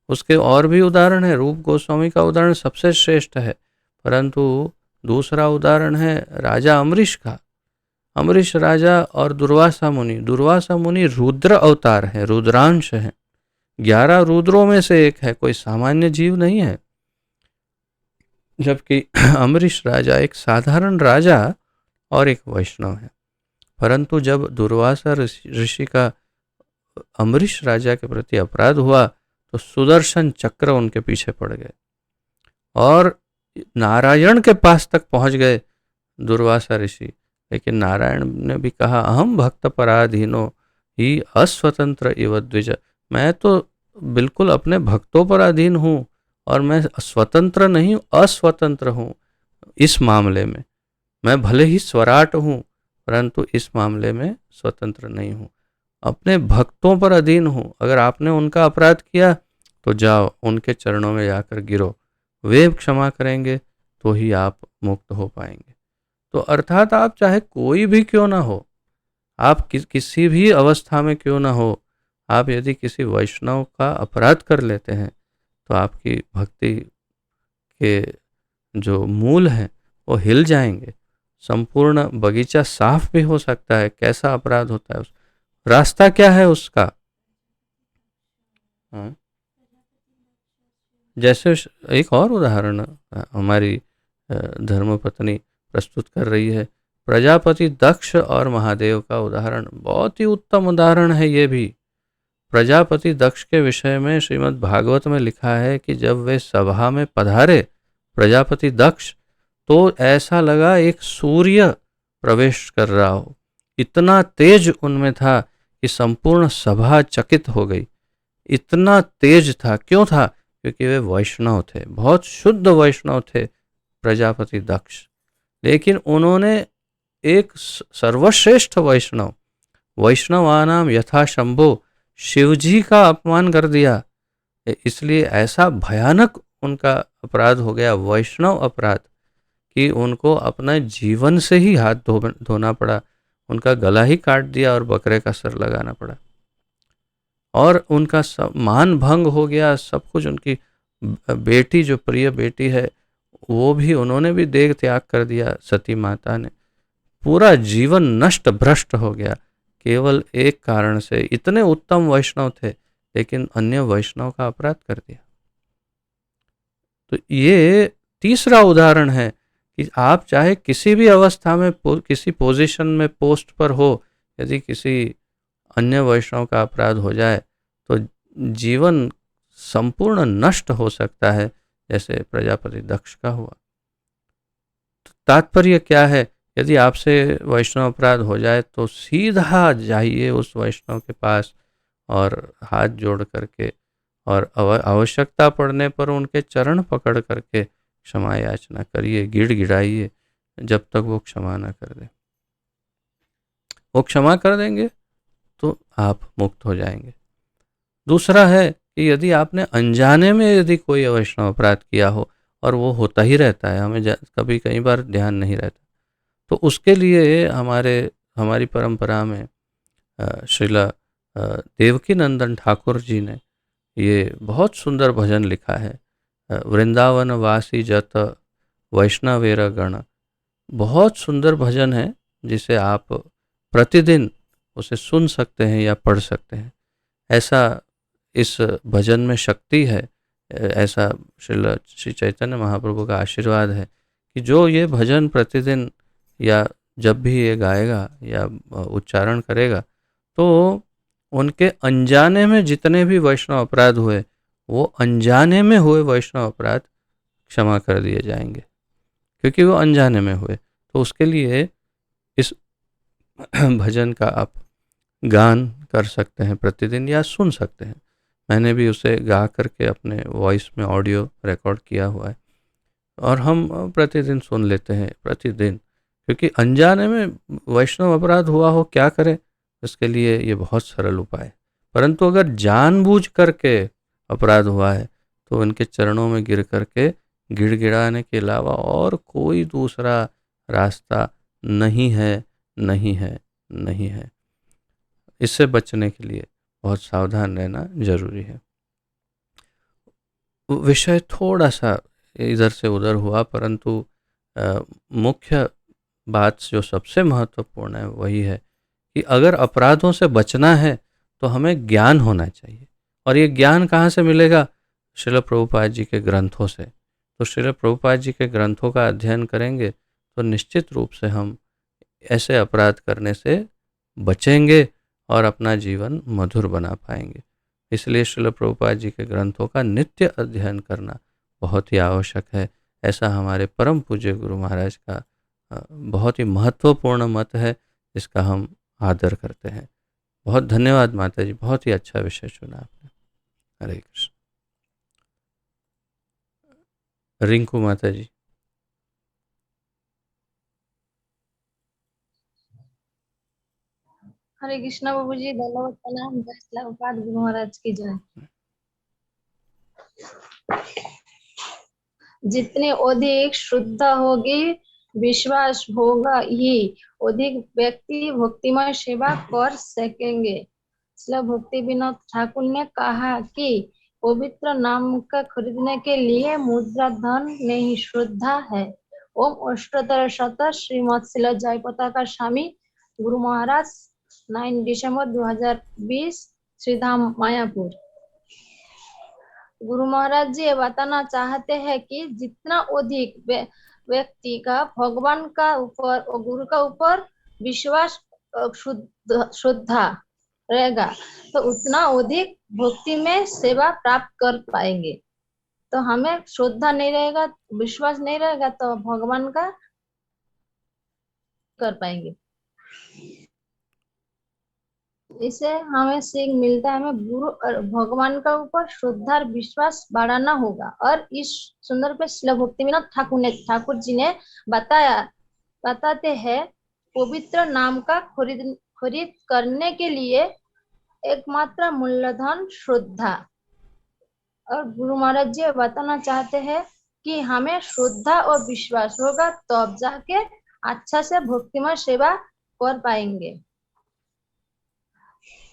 उसके और भी उदाहरण है, रूप गोस्वामी का उदाहरण सबसे श्रेष्ठ है, परंतु दूसरा उदाहरण है राजा अम्बरीश का। अम्बरीश राजा और दुर्वासा मुनि रुद्र अवतार है, रुद्रांश है, 11 रुद्रों में से एक है, कोई सामान्य जीव नहीं है। जबकि अम्बरीश राजा एक साधारण राजा और एक वैष्णव है। परंतु जब दुर्वासा ऋषि का अम्बरीश राजा के प्रति अपराध हुआ तो सुदर्शन चक्र उनके पीछे पड़ गए और नारायण के पास तक पहुंच गए दुर्वासा ऋषि। लेकिन नारायण ने भी कहा, अहम भक्त पराधीनो ही अस्वतंत्र इव द्विज, मैं तो बिल्कुल अपने भक्तों पर अधीन हूँ और मैं स्वतंत्र नहीं, अस्वतंत्र हूँ। इस मामले में मैं भले ही स्वराट हूँ, परंतु इस मामले में स्वतंत्र नहीं हूँ, अपने भक्तों पर अधीन हूँ। अगर आपने उनका अपराध किया तो जाओ उनके चरणों में जाकर गिरो, वे क्षमा करेंगे तो ही आप मुक्त हो पाएंगे। तो अर्थात आप चाहे कोई भी क्यों ना हो, आप किसी भी अवस्था में क्यों ना हो, आप यदि किसी वैष्णव का अपराध कर लेते हैं तो आपकी भक्ति के जो मूल हैं वो हिल जाएंगे। संपूर्ण बगीचा साफ भी हो सकता है। कैसा अपराध होता है, उस रास्ता क्या है उसका? हाँ? जैसे एक और उदाहरण हमारी धर्मपत्नी प्रस्तुत कर रही है, प्रजापति दक्ष और महादेव का उदाहरण बहुत ही उत्तम उदाहरण है। ये भी प्रजापति दक्ष के विषय में श्रीमद् भागवत में लिखा है कि जब वे सभा में पधारे प्रजापति दक्ष, तो ऐसा लगा एक सूर्य प्रवेश कर रहा हो, इतना तेज उनमें था कि संपूर्ण सभा चकित हो गई। इतना तेज था, क्यों था? क्योंकि वे वैष्णव थे, बहुत शुद्ध वैष्णव थे प्रजापति दक्ष। लेकिन उन्होंने एक सर्वश्रेष्ठ वैष्णवानाम यथा शंभो, शिवजी का अपमान कर दिया। इसलिए ऐसा भयानक उनका अपराध हो गया, वैष्णव अपराध, कि उनको अपना जीवन से ही हाथ धोना पड़ा, उनका गला ही काट दिया और बकरे का सर लगाना पड़ा, और उनका मान भंग हो गया सब कुछ। उनकी बेटी, जो प्रिय बेटी है, वो भी, उन्होंने भी देह त्याग कर दिया, सती माता ने। पूरा जीवन नष्ट भ्रष्ट हो गया केवल एक कारण से। इतने उत्तम वैष्णव थे लेकिन अन्य वैष्णव का अपराध कर दिया। तो ये तीसरा उदाहरण है कि आप चाहे किसी भी अवस्था में, किसी पोजीशन में, पोस्ट पर हो, यदि किसी अन्य वैष्णव का अपराध हो जाए तो जीवन संपूर्ण नष्ट हो सकता है, जैसे प्रजापति दक्ष का हुआ। तो तात्पर्य क्या है? यदि आपसे वैष्णव अपराध हो जाए तो सीधा जाइए उस वैष्णव के पास और हाथ जोड़ करके और आवश्यकता पड़ने पर उनके चरण पकड़ करके क्षमा याचना करिए, गिड़गिड़ाइए, जब तक वो क्षमा न कर दे। वो क्षमा कर देंगे तो आप मुक्त हो जाएंगे। दूसरा है कि यदि आपने अनजाने में यदि कोई वैष्णव अपराध किया हो, और वो होता ही रहता है, हमें कभी कई बार ध्यान नहीं रहता, तो उसके लिए हमारी परंपरा में श्रीला देवकी नंदन ठाकुर जी ने ये बहुत सुंदर भजन लिखा है, वृंदावन वासी जत वैष्णवेर गण। बहुत सुंदर भजन है, जिसे आप प्रतिदिन उसे सुन सकते हैं या पढ़ सकते हैं। ऐसा इस भजन में शक्ति है, ऐसा श्री चैतन्य महाप्रभु का आशीर्वाद है कि जो ये भजन प्रतिदिन या जब भी ये गाएगा या उच्चारण करेगा, तो उनके अनजाने में जितने भी वैष्णव अपराध हुए, वो अनजाने में हुए वैष्णव अपराध क्षमा कर दिए जाएंगे, क्योंकि वो अनजाने में हुए। तो उसके लिए इस भजन का आप गान कर सकते हैं प्रतिदिन या सुन सकते हैं। मैंने भी उसे गा करके अपने वॉइस में ऑडियो रिकॉर्ड किया हुआ है, और हम प्रतिदिन सुन लेते हैं प्रतिदिन, क्योंकि अनजाने में वैष्णव अपराध हुआ हो, क्या करें, इसके लिए ये बहुत सरल उपाय है। परंतु अगर जानबूझ करके अपराध हुआ है, तो उनके चरणों में गिर करके गिड़गिड़ाने के अलावा और कोई दूसरा रास्ता नहीं है, नहीं है, नहीं है। इससे बचने के लिए बहुत सावधान रहना जरूरी है। विषय थोड़ा सा इधर से उधर हुआ, परंतु मुख्य बात जो सबसे महत्वपूर्ण है वही है कि अगर अपराधों से बचना है तो हमें ज्ञान होना चाहिए। और ये ज्ञान कहाँ से मिलेगा? श्रील प्रभुपाद जी के ग्रंथों से। तो श्रील प्रभुपाद जी के ग्रंथों का अध्ययन करेंगे तो निश्चित रूप से हम ऐसे अपराध करने से बचेंगे और अपना जीवन मधुर बना पाएंगे। इसलिए श्रील प्रभुपाद जी के ग्रंथों का नित्य अध्ययन करना बहुत ही आवश्यक है। ऐसा हमारे परम पूज्य गुरु महाराज का बहुत ही महत्वपूर्ण मत है, जिसका हम आदर करते हैं। बहुत धन्यवाद माता जी, बहुत ही अच्छा विषय चुना आपने। हरे कृष्ण। रिंकू माता जी।
हरे कृष्णा बाबू जी, धन्यवाद, प्रणाम, जय श्री प्रभुपाद गुरु महाराज की जय। जितनी अधिक शुद्ध होगी, विश्वास होगा, ही अधिक व्यक्ति भक्तिमय सेवा कर सकेंगे। इसलिए भक्ति विनोद ठाकुर ने कहा कि पवित्र नाम का खरीदने के लिए मुद्रा धन नहीं, श्रद्धा है। ओम अष्टोत्तर शत श्रीमद शिला जय पताका स्वामी गुरु महाराज 9 दिसंबर 2020 श्रीधाम मायापुर। गुरु महाराज जी ये बताना चाहते हैं कि जितना अधिक व्यक्ति का भगवान का ऊपर और गुरु का ऊपर विश्वास श्रद्धा रहेगा, तो उतना अधिक भक्ति में सेवा प्राप्त कर पाएंगे। तो हमें श्रद्धा नहीं रहेगा, विश्वास नहीं रहेगा, तो भगवान का कर पाएंगे। इसे हमें सीख मिलता है, हमें गुरु और भगवान का ऊपर श्रद्धा और विश्वास बढ़ाना होगा। और इस सुंदर पे श्रील भक्ति विनोद ठाकुर जी ने बताते हैं, पवित्र नाम का खरीद करने के लिए एकमात्र मूलधन श्रद्धा। और गुरु महाराज जी बताना चाहते हैं कि हमें श्रद्धा और विश्वास होगा, तब जाके अच्छा से भक्तिमय सेवा कर पाएंगे।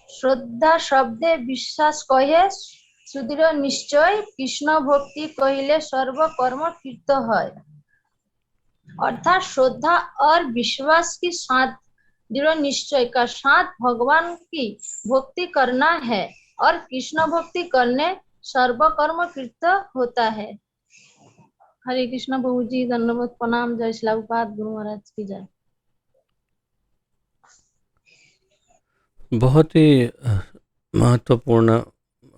श्रद्धा शब्दे विश्वास कहे सुदृढ़ निश्चय, कृष्ण भक्ति कहिले सर्व कर्म कृत है। अर्थात श्रद्धा और विश्वास के साथ दृढ़ निश्चय का साथ भगवान की भक्ति करना है, और कृष्ण भक्ति करने सर्व कर्म कृत होता है। हरे कृष्ण प्रभु जी, धन्यवाद, प्रणाम, जय श्री प्रभुपाद गुरु महाराज की जय।
बहुत ही महत्वपूर्ण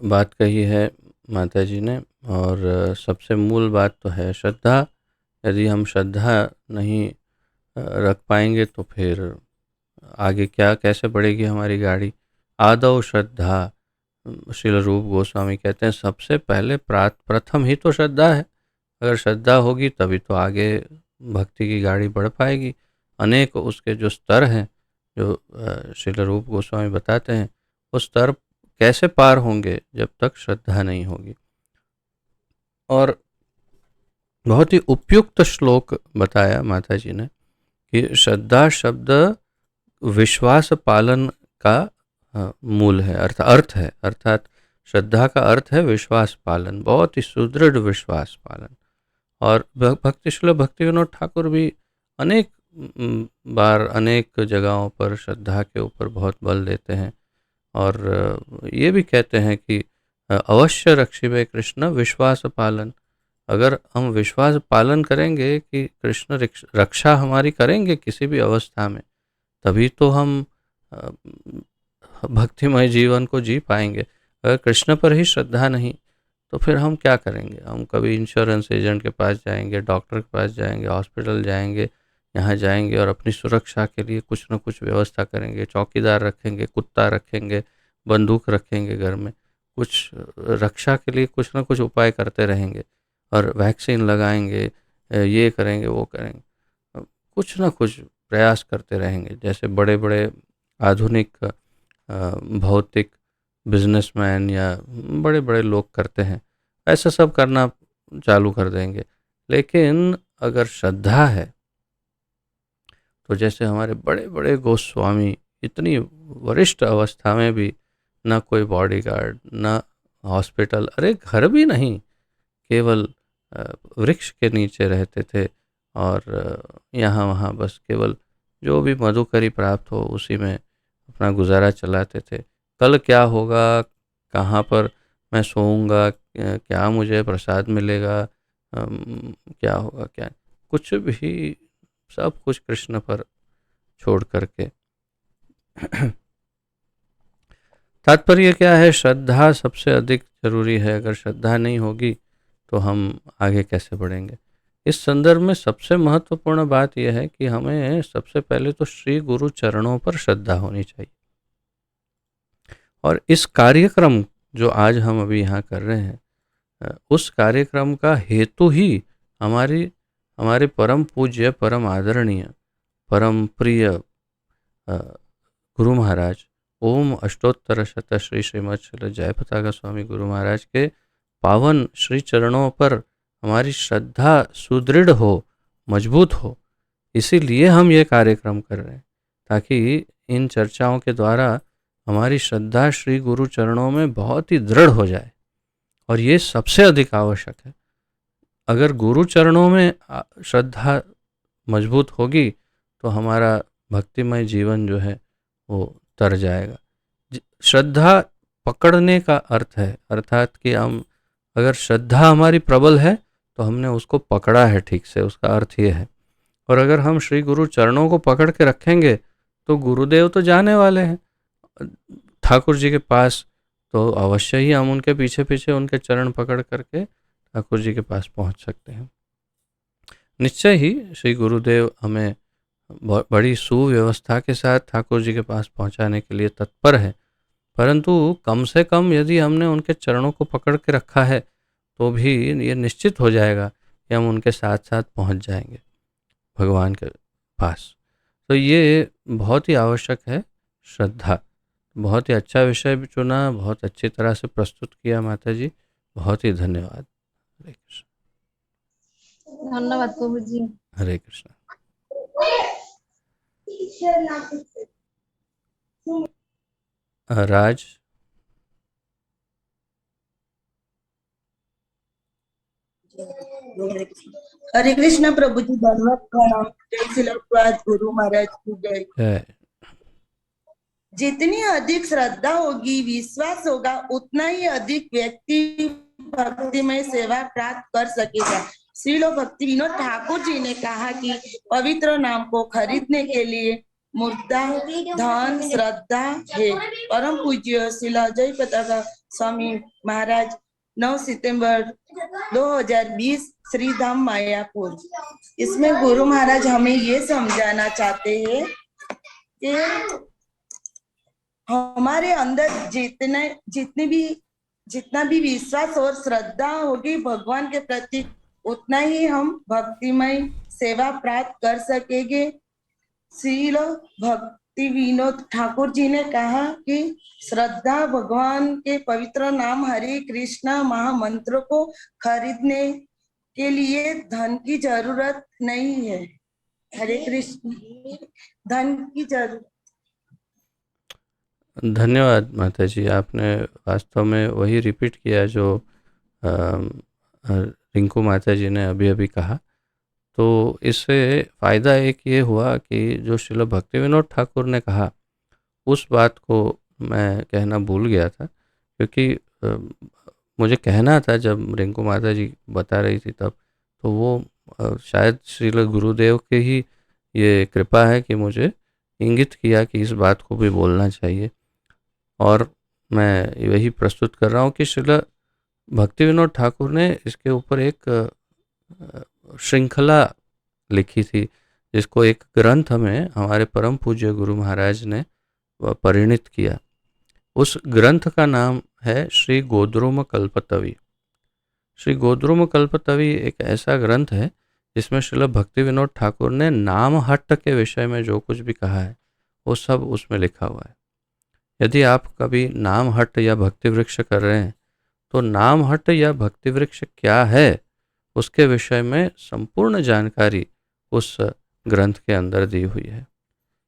बात कही है माता जी ने, और सबसे मूल बात तो है श्रद्धा। यदि हम श्रद्धा नहीं रख पाएंगे तो फिर आगे कैसे बढ़ेगी हमारी गाड़ी। आदौ श्रद्धा, श्रील रूप गोस्वामी कहते हैं सबसे पहले प्रथम ही तो श्रद्धा है। अगर श्रद्धा होगी तभी तो आगे भक्ति की गाड़ी बढ़ पाएगी। अनेक उसके जो स्तर हैं, जो श्रील रूप गोस्वामी बताते हैं, वो स्तर कैसे पार होंगे जब तक श्रद्धा नहीं होगी। और बहुत ही उपयुक्त श्लोक बताया माता जी ने कि श्रद्धा शब्द विश्वास पालन का मूल है, अर्थ है। अर्थात श्रद्धा का अर्थ है विश्वास पालन, बहुत ही सुदृढ़ विश्वास पालन। और भक्ति श्रील भक्ति विनोद ठाकुर भी अनेक बार अनेक जगहों पर श्रद्धा के ऊपर बहुत बल देते हैं और ये भी कहते हैं कि अवश्य रक्षिबे कृष्ण विश्वास पालन। अगर हम विश्वास पालन करेंगे कि कृष्ण रक्षा हमारी करेंगे किसी भी अवस्था में, तभी तो हम भक्तिमय जीवन को जी पाएंगे। अगर कृष्ण पर ही श्रद्धा नहीं तो फिर हम क्या करेंगे? हम कभी इंश्योरेंस एजेंट के पास जाएंगे, डॉक्टर के पास जाएंगे, हॉस्पिटल जाएंगे, यहाँ जाएंगे और अपनी सुरक्षा के लिए कुछ न कुछ व्यवस्था करेंगे, चौकीदार रखेंगे, कुत्ता रखेंगे, बंदूक रखेंगे घर में, कुछ रक्षा के लिए कुछ न कुछ उपाय करते रहेंगे और वैक्सीन लगाएंगे, ये करेंगे वो करेंगे, कुछ न कुछ प्रयास करते रहेंगे। जैसे बड़े बड़े आधुनिक भौतिक बिजनेसमैन या बड़े बड़े लोग करते हैं, ऐसा सब करना चालू कर देंगे। लेकिन अगर श्रद्धा है तो जैसे हमारे बड़े बड़े गोस्वामी इतनी वरिष्ठ अवस्था में भी ना कोई बॉडीगार्ड, ना हॉस्पिटल, अरे घर भी नहीं, केवल वृक्ष के नीचे रहते थे और यहाँ वहाँ बस केवल जो भी मधुकरी प्राप्त हो उसी में अपना गुजारा चलाते थे। कल क्या होगा, कहाँ पर मैं सोऊंगा, क्या मुझे प्रसाद मिलेगा, क्या होगा क्या, कुछ भी, सब कुछ कृष्ण पर छोड़ करके। तात्पर्य क्या है? श्रद्धा सबसे अधिक जरूरी है। अगर श्रद्धा नहीं होगी तो हम आगे कैसे बढ़ेंगे? इस संदर्भ में सबसे महत्वपूर्ण बात यह है कि हमें सबसे पहले तो श्री गुरु चरणों पर श्रद्धा होनी चाहिए। और इस कार्यक्रम जो आज हम अभी यहाँ कर रहे हैं, उस कार्यक्रम का हेतु ही हमारे परम पूज्य, परम आदरणीय, परम प्रिय गुरु महाराज ओम अष्टोत्तर शत श्री श्रीमद श्री जयपताका स्वामी गुरु महाराज के पावन श्री चरणों पर हमारी श्रद्धा सुदृढ़ हो, मजबूत हो। इसीलिए हम ये कार्यक्रम कर रहे हैं, ताकि इन चर्चाओं के द्वारा हमारी श्रद्धा श्री गुरु चरणों में बहुत ही दृढ़ हो जाए। और ये सबसे अधिक आवश्यक है। अगर गुरु चरणों में श्रद्धा मजबूत होगी तो हमारा भक्तिमय जीवन जो है वो तर जाएगा। श्रद्धा पकड़ने का अर्थ है, अर्थात कि हम अगर श्रद्धा हमारी प्रबल है तो हमने उसको पकड़ा है ठीक से, उसका अर्थ ये है। और अगर हम श्री गुरु चरणों को पकड़ के रखेंगे तो गुरुदेव तो जाने वाले हैं ठाकुर जी के पास, तो अवश्य ही हम उनके पीछे पीछे उनके चरण पकड़ करके ठाकुर जी के पास पहुंच सकते हैं। निश्चय ही श्री गुरुदेव हमें बड़ी सुव्यवस्था के साथ ठाकुर जी के पास पहुंचाने के लिए तत्पर है, परंतु कम से कम यदि हमने उनके चरणों को पकड़ के रखा है तो भी ये निश्चित हो जाएगा कि हम उनके साथ साथ पहुंच जाएंगे भगवान के पास। तो ये बहुत ही आवश्यक है श्रद्धा। बहुत ही अच्छा विषय भी चुना, बहुत अच्छी तरह से प्रस्तुत किया माता जी, बहुत ही धन्यवाद। हरे कृष्ण।
धन्यवाद प्रभु जी।
हरे कृष्ण। राज।
हरे कृष्ण प्रभु जी, धन्यवाद प्रणाम। जय श्री गुरु महाराज की जय। जितनी अधिक श्रद्धा होगी, विश्वास होगा, उतना ही अधिक व्यक्ति भक्तिमय सेवा प्राप्त कर सकेगा। श्रील भक्ति विनोद ठाकुर जी ने कहा कि पवित्र नाम को खरीदने के लिए मुद्दा धन श्रद्धा है। परम पूज्य श्रील जयपताका स्वामी महाराज 9 सितंबर 2020 श्रीधाम मायापुर। इसमें गुरु महाराज हमें ये समझाना चाहते हैं कि हमारे अंदर जितना भी विश्वास और श्रद्धा होगी भगवान के प्रति, उतना ही हम भक्तिमय सेवा प्राप्त कर सकेंगे। श्रील भक्ति विनोद ठाकुर जी ने कहा कि श्रद्धा भगवान के पवित्र नाम हरे कृष्णा महामंत्र को खरीदने के लिए धन की जरूरत नहीं है। हरे कृष्ण। धन की जरूरत।
धन्यवाद माता जी, आपने वास्तव में वही रिपीट किया जो रिंकू माता जी ने अभी अभी कहा। तो इससे फ़ायदा एक ये हुआ कि जो श्रील भक्ति विनोद ठाकुर ने कहा उस बात को मैं कहना भूल गया था, क्योंकि मुझे कहना था जब रिंकू माता जी बता रही थी तब, तो वो शायद श्रील गुरुदेव के ही ये कृपा है कि मुझे इंगित किया कि इस बात को भी बोलना चाहिए। और मैं यही प्रस्तुत कर रहा हूँ कि श्रील भक्ति विनोद ठाकुर ने इसके ऊपर एक श्रृंखला लिखी थी, जिसको एक ग्रंथ में हमारे परम पूज्य गुरु महाराज ने परिणित किया। उस ग्रंथ का नाम है श्री गोद्रुम कल्पतवी। श्री गोद्रुम कल्पतवी एक ऐसा ग्रंथ है जिसमें श्रील भक्ति विनोद ठाकुर ने नाम हट्ट के विषय में जो कुछ भी कहा है वो सब उसमें लिखा हुआ है। यदि आप कभी नाम हट्ट या भक्ति वृक्ष कर रहे हैं तो नाम हट्ट या भक्ति वृक्ष क्या है उसके विषय में संपूर्ण जानकारी उस ग्रंथ के अंदर दी हुई है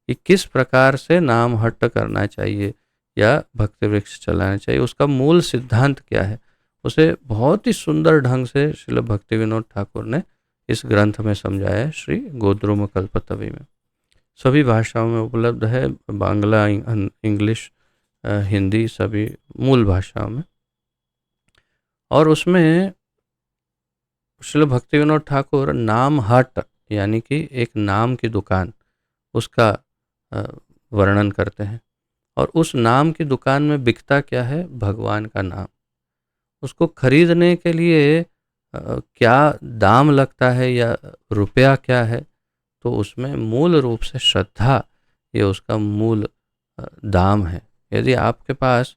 कि किस प्रकार से नाम हट्ट करना चाहिए या भक्ति वृक्ष चलाना चाहिए, उसका मूल सिद्धांत क्या है, उसे बहुत ही सुंदर ढंग से श्रील भक्ति विनोद ठाकुर ने इस ग्रंथ में समझाया है, श्री गोद्रुम कल्पतवी में। सभी भाषाओं में उपलब्ध है, बांग्ला, इंग्लिश, हिंदी, सभी मूल भाषाओं में। और उसमें श्रील भक्ति विनोद ठाकुर नाम हट यानी कि एक नाम की दुकान उसका वर्णन करते हैं। और उस नाम की दुकान में बिकता क्या है? भगवान का नाम। उसको खरीदने के लिए क्या दाम लगता है या रुपया क्या है, तो उसमें मूल रूप से श्रद्धा ये उसका मूल दाम है। यदि आपके पास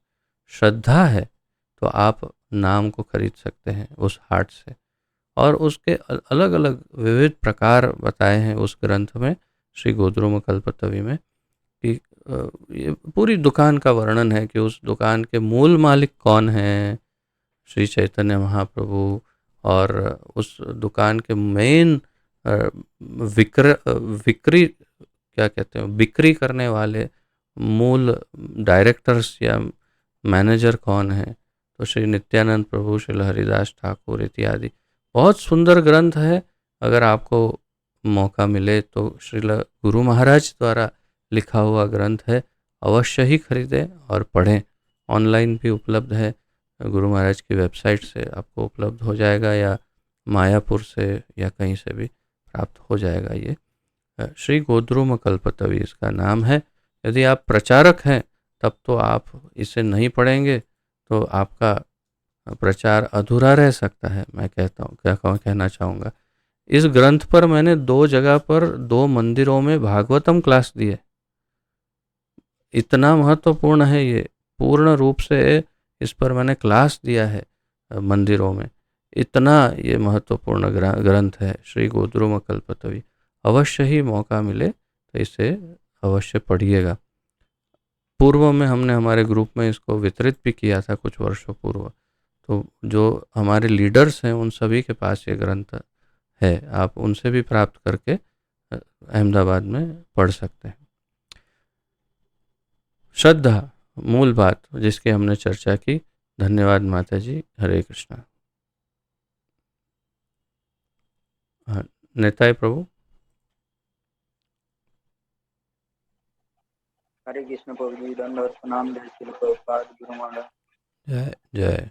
श्रद्धा है तो आप नाम को खरीद सकते हैं उस हाट से। और उसके अलग अलग विविध प्रकार बताए हैं उस ग्रंथ में, श्री गोद्रुम कल्पतवी में, कि ये पूरी दुकान का वर्णन है कि उस दुकान के मूल मालिक कौन हैं, श्री चैतन्य महाप्रभु। और उस दुकान के मेन विक्री क्या कहते हैं, बिक्री करने वाले मूल डायरेक्टर्स या मैनेजर कौन हैं, तो श्री नित्यानंद प्रभु, श्री हरिदास ठाकुर इत्यादि। बहुत सुंदर ग्रंथ है। अगर आपको मौका मिले तो श्रील गुरु महाराज द्वारा लिखा हुआ ग्रंथ है, अवश्य ही खरीदें और पढ़ें। ऑनलाइन भी उपलब्ध है, गुरु महाराज की वेबसाइट से आपको उपलब्ध हो जाएगा या मायापुर से या कहीं से भी प्राप्त हो जाएगा। ये श्री गोद्रुम कल्पतवी इसका नाम है। यदि आप प्रचारक हैं तब तो आप इसे नहीं पढ़ेंगे तो आपका प्रचार अधूरा रह सकता है। मैं कहना चाहूँगा, इस ग्रंथ पर मैंने 2 जगह पर 2 मंदिरों में भागवतम क्लास दी है। इतना महत्वपूर्ण है ये, पूर्ण रूप से इस पर मैंने क्लास दिया है मंदिरों में। इतना ये महत्वपूर्ण ग्रंथ है श्री गोद्रुम कल्पतवी। अवश्य ही मौका मिले तो इसे अवश्य पढ़िएगा। पूर्व में हमने हमारे ग्रुप में इसको वितरित भी किया था कुछ वर्षों पूर्व। तो जो हमारे लीडर्स हैं उन सभी के पास ये ग्रंथ है, आप उनसे भी प्राप्त करके अहमदाबाद में पढ़ सकते हैं। श्रद्धा मूल बात जिसकी हमने चर्चा की। धन्यवाद माता जी। हरे कृष्णा। नेताय प्रभु।
हरे कृष्ण प्रभु जी, दंडवत प्रणाम। जय श्री प्रभुपाद गुरु महाराज।
जय जय।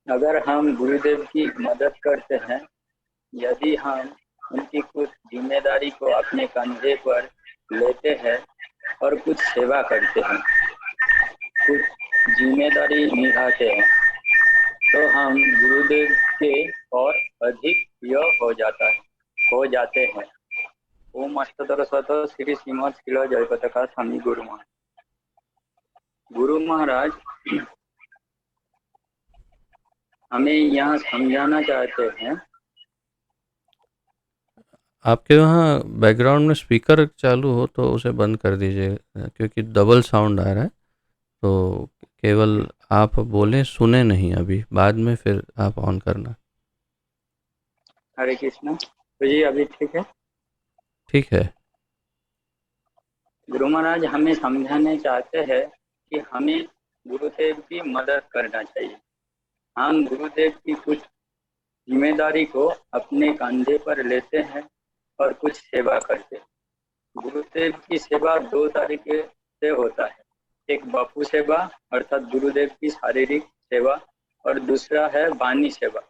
अगर हम गुरुदेव की मदद करते हैं, यदि हम उनकी कुछ जिम्मेदारी को अपने कंधे पर लेते हैं और कुछ सेवा करते हैं, कुछ जिम्मेदारी निभाते हैं, तो हम गुरुदेव के और अधिक प्रिय हो जाते हैं। ओम अष्टोत्तर शत श्री श्रीमद श्रील जयपताका स्वामी गुरु महाराज। हमें यहाँ समझाना चाहते हैं।
आपके वहाँ बैकग्राउंड में स्पीकर चालू हो तो उसे बंद कर दीजिए, क्योंकि डबल साउंड आ रहा है। तो केवल आप बोलें, सुने नहीं अभी, बाद में फिर आप ऑन करना।
हरे कृष्णा। तो जी अभी ठीक है?
ठीक है।
गुरु महाराज हमें समझाने चाहते हैं कि हमें गुरुदेव की मदद करना चाहिए। हम गुरुदेव की कुछ जिम्मेदारी को अपने कंधे पर लेते हैं और कुछ सेवा करते हैं। गुरुदेव की सेवा दो तरीके से होता है, एक बापू सेवा अर्थात गुरुदेव की शारीरिक सेवा, और दूसरा है वाणी सेवा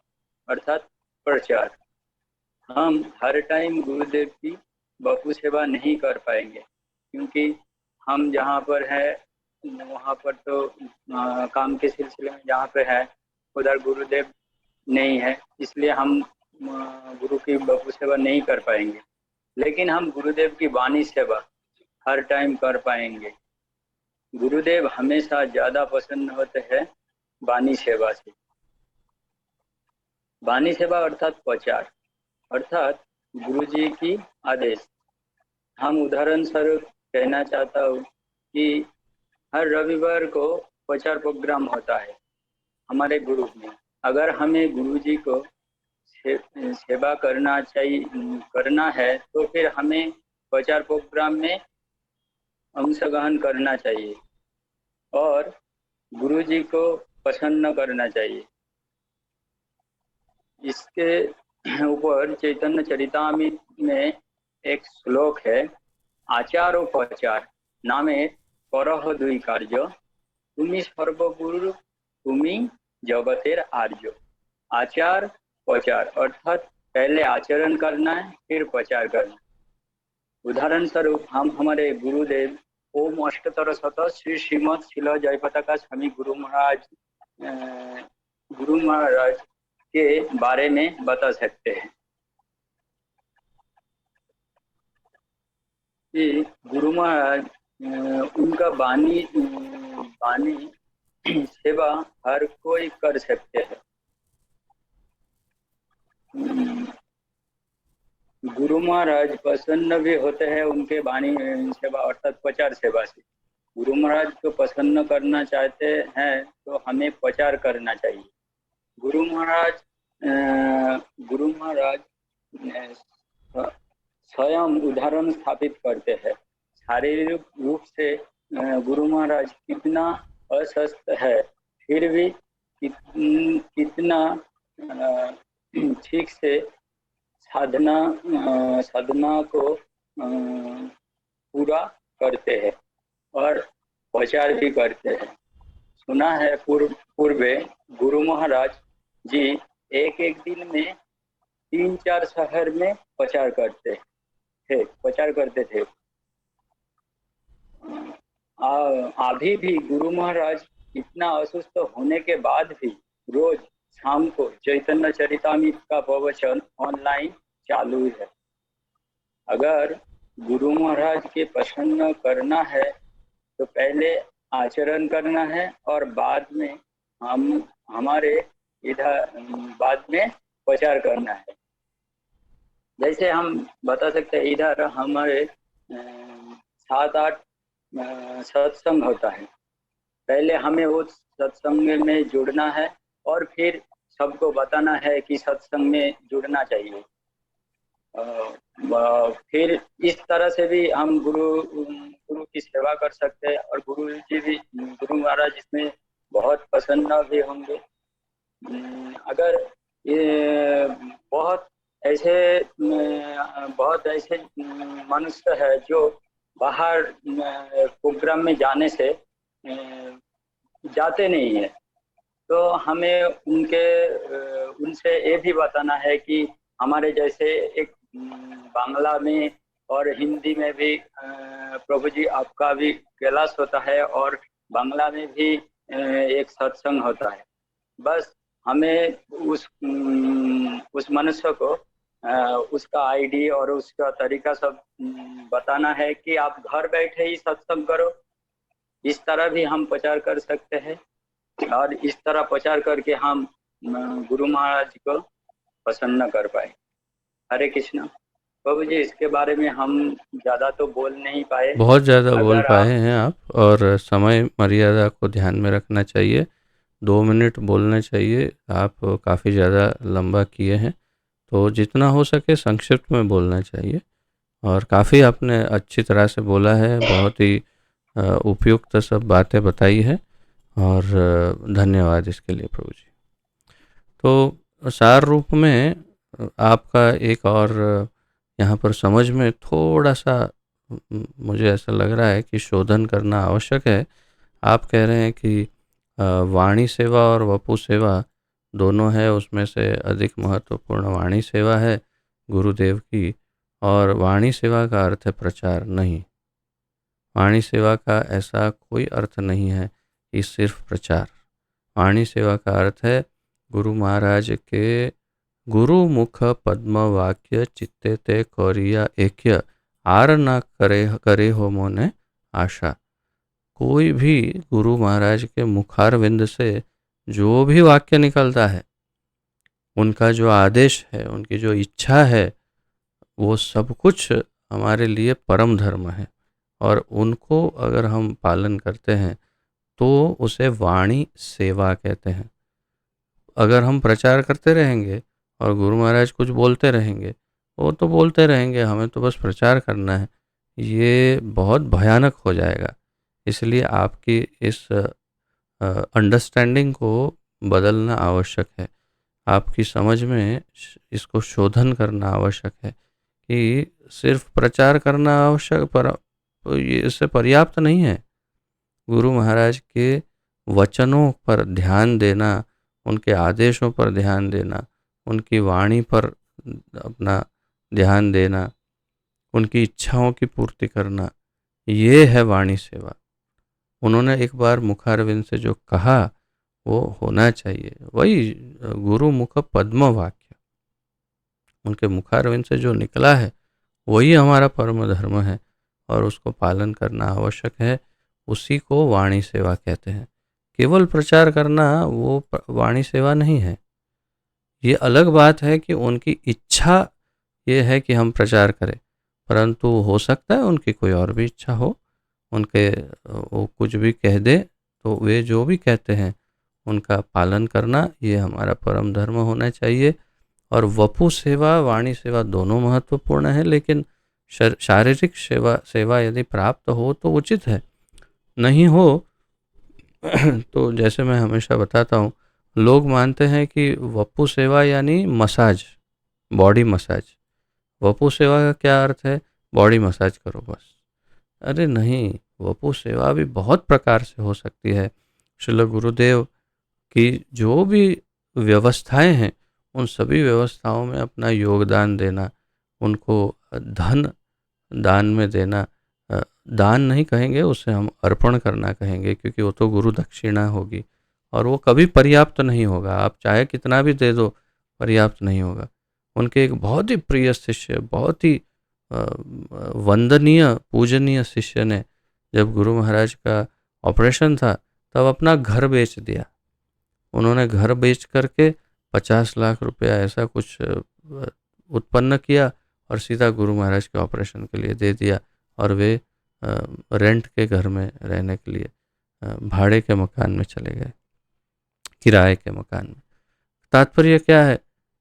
अर्थात प्रचार। हम हर टाइम गुरुदेव की बापू सेवा नहीं कर पाएंगे, क्योंकि हम जहाँ पर है वहाँ पर तो काम के सिलसिले में जहाँ पे है उधर गुरुदेव नहीं है, इसलिए हम गुरु की बापू सेवा नहीं कर पाएंगे। लेकिन हम गुरुदेव की वाणी सेवा हर टाइम कर पाएंगे। गुरुदेव हमेशा ज्यादा पसंद होते हैं वाणी सेवा से। वाणी सेवा अर्थात प्रचार, अर्थात गुरु जी की आदेश। हम उदाहरण स्वरूप कहना चाहता हूँ कि हर रविवार को प्रचार प्रोग्राम होता है हमारे ग्रुप में। अगर हमें गुरु जी को सेवा करना है तो फिर हमें प्रचार प्रोग्राम में अंशग्रहण करना चाहिए और गुरु जी को प्रसन्न करना चाहिए। इसके ऊपर चैतन्य चरितामृत में एक श्लोक है, आचारोपचार नामे करह दुई कार्य, तुमी सर्वगुरु तुमी जगतेर आर्य। आचार प्रचार अर्थात पहले आचरण करना है फिर प्रचार करना। उदाहरण स्वरूप हम हमारे गुरुदेव ओम अष्टतर शत श्री श्रीमद शिल जयपताका स्वामी गुरु महाराज के बारे में बता सकते हैं कि गुरु महाराज उनका वाणी सेवा हर कोई कर सकते हैं। गुरु महाराज प्रसन्न भी होते हैं उनके वाणी सेवा अर्थात प्रचार सेवा से। गुरु महाराज को प्रसन्न करना चाहते हैं तो हमें प्रचार करना चाहिए। गुरु महाराज स्वयं उदाहरण स्थापित करते हैं। शारीरिक रूप से गुरु महाराज कितना अस्वस्थ है फिर भी कितना ठीक से साधना को पूरा करते हैं और प्रचार भी करते हैं। सुना है पूर्वे गुरु महाराज जी एक दिन में 3-4 शहर में प्रचार करते थे। अभी भी गुरु महाराज इतना असुस्थ होने के बाद भी रोज शाम को चैतन्य चरितामृत का प्रवचन ऑनलाइन चालू है। अगर गुरु महाराज के प्रसन्न करना है तो पहले आचरण करना है और बाद में हमारे इधर बाद में प्रचार करना है। जैसे हम बता सकते हैं इधर हमारे 7-8 सत्संग होता है। पहले हमें वो सत्संग में जुड़ना है और फिर सबको बताना है कि सत्संग में जुड़ना चाहिए। फिर इस तरह से भी हम गुरु की सेवा कर सकते हैं और गुरु महाराज इसमें बहुत प्रसन्न भी होंगे। अगर ये बहुत ऐसे मनुष्य है जो बाहर प्रोग्राम में जाने से जाते नहीं है, तो हमें उनसे ये भी बताना है कि हमारे जैसे एक बांग्ला में और हिंदी में भी प्रभु जी आपका भी कैलाश होता है और बांग्ला में भी एक सत्संग होता है। बस हमें उस मनुष्य को उसका आईडी और उसका तरीका सब बताना है कि आप घर बैठे ही सत्संग करो। इस तरह भी हम प्रचार कर सकते हैं और इस तरह प्रचार करके हम गुरु महाराज को प्रसन्न कर पाए। हरे कृष्णा। प्रभु जी, इसके बारे में हम ज़्यादा तो बोल नहीं पाए।
बहुत ज़्यादा बोल
अगर
पाए हैं आप, और समय मर्यादा को ध्यान में रखना चाहिए। 2 मिनट बोलने चाहिए। आप काफ़ी ज़्यादा लंबा किए हैं, तो जितना हो सके संक्षिप्त में बोलना चाहिए। और काफ़ी आपने अच्छी तरह से बोला है, बहुत ही उपयुक्त सब बातें बताई है, और धन्यवाद इसके लिए प्रभु जी। तो सार रूप में आपका एक और यहाँ पर समझ में थोड़ा सा मुझे ऐसा लग रहा है कि शोधन करना आवश्यक है। आप कह रहे हैं कि वाणी सेवा और वपु सेवा दोनों है, उसमें से अधिक महत्वपूर्ण वाणी सेवा है गुरुदेव की, और वाणी सेवा का अर्थ है प्रचार नहीं। वाणी सेवा का ऐसा कोई अर्थ नहीं है कि सिर्फ प्रचार। वाणी सेवा का अर्थ है गुरु महाराज के गुरु मुख पद्म वाक्य चित्ते ते करिया एख्य आर न करे हो मोने आशा। कोई भी गुरु महाराज के मुखारविंद से जो भी वाक्य निकलता है, उनका जो आदेश है, उनकी जो इच्छा है, वो सब कुछ हमारे लिए परम धर्म है। और उनको अगर हम पालन करते हैं तो उसे वाणी सेवा कहते हैं। अगर हम प्रचार करते रहेंगे और गुरु महाराज कुछ बोलते रहेंगे, वो तो बोलते रहेंगे, हमें तो बस प्रचार करना है, ये बहुत भयानक हो जाएगा। इसलिए आपकी इस अंडरस्टैंडिंग को बदलना आवश्यक है। आपकी समझ में इसको शोधन करना आवश्यक है कि सिर्फ प्रचार करना आवश्यक, पर ये इससे पर्याप्त नहीं है। गुरु महाराज के वचनों पर ध्यान देना, उनके आदेशों पर ध्यान देना, उनकी वाणी पर अपना ध्यान देना, उनकी इच्छाओं की पूर्ति करना, ये है वाणी सेवा। उन्होंने एक बार मुखारविंद से जो कहा वो होना चाहिए, वही गुरु मुख पद्म वाक्य, उनके मुखारविंद से जो निकला है वही हमारा परम धर्म है, और उसको पालन करना आवश्यक है। उसी को वाणी सेवा कहते हैं। केवल प्रचार करना वो वाणी सेवा नहीं है। ये अलग बात है कि उनकी इच्छा ये है कि हम प्रचार करें, परंतु हो सकता है उनकी कोई और भी इच्छा हो, उनके वो कुछ भी कह दे, तो वे जो भी कहते हैं उनका पालन करना ये हमारा परम धर्म होना चाहिए। और वपु सेवा वाणी सेवा दोनों महत्वपूर्ण है, लेकिन शारीरिक सेवा यदि प्राप्त हो तो उचित है, नहीं हो तो जैसे मैं हमेशा बताता हूँ, लोग मानते हैं कि वपु सेवा यानी मसाज, बॉडी मसाज। वपु सेवा का क्या अर्थ है? बॉडी मसाज करो बस। अरे नहीं, वपु सेवा भी बहुत प्रकार से हो सकती है। श्रील गुरुदेव की जो भी व्यवस्थाएं हैं, उन सभी व्यवस्थाओं में अपना योगदान देना, उनको धन दान में देना, दान नहीं कहेंगे, उसे हम अर्पण करना कहेंगे, क्योंकि वो तो गुरु दक्षिणा होगी और वो कभी पर्याप्त नहीं होगा। आप चाहे कितना भी दे दो, पर्याप्त नहीं होगा। उनके एक बहुत ही प्रिय शिष्य, बहुत ही वंदनीय पूजनीय शिष्य ने जब गुरु महाराज का ऑपरेशन था तब अपना घर बेच दिया। उन्होंने घर बेच करके 50 लाख रुपया ऐसा कुछ उत्पन्न किया और सीधा गुरु महाराज के ऑपरेशन के लिए दे दिया, और वे रेंट के घर में रहने के लिए भाड़े के मकान में चले गए, किराए के मकान में। तात्पर्य क्या है?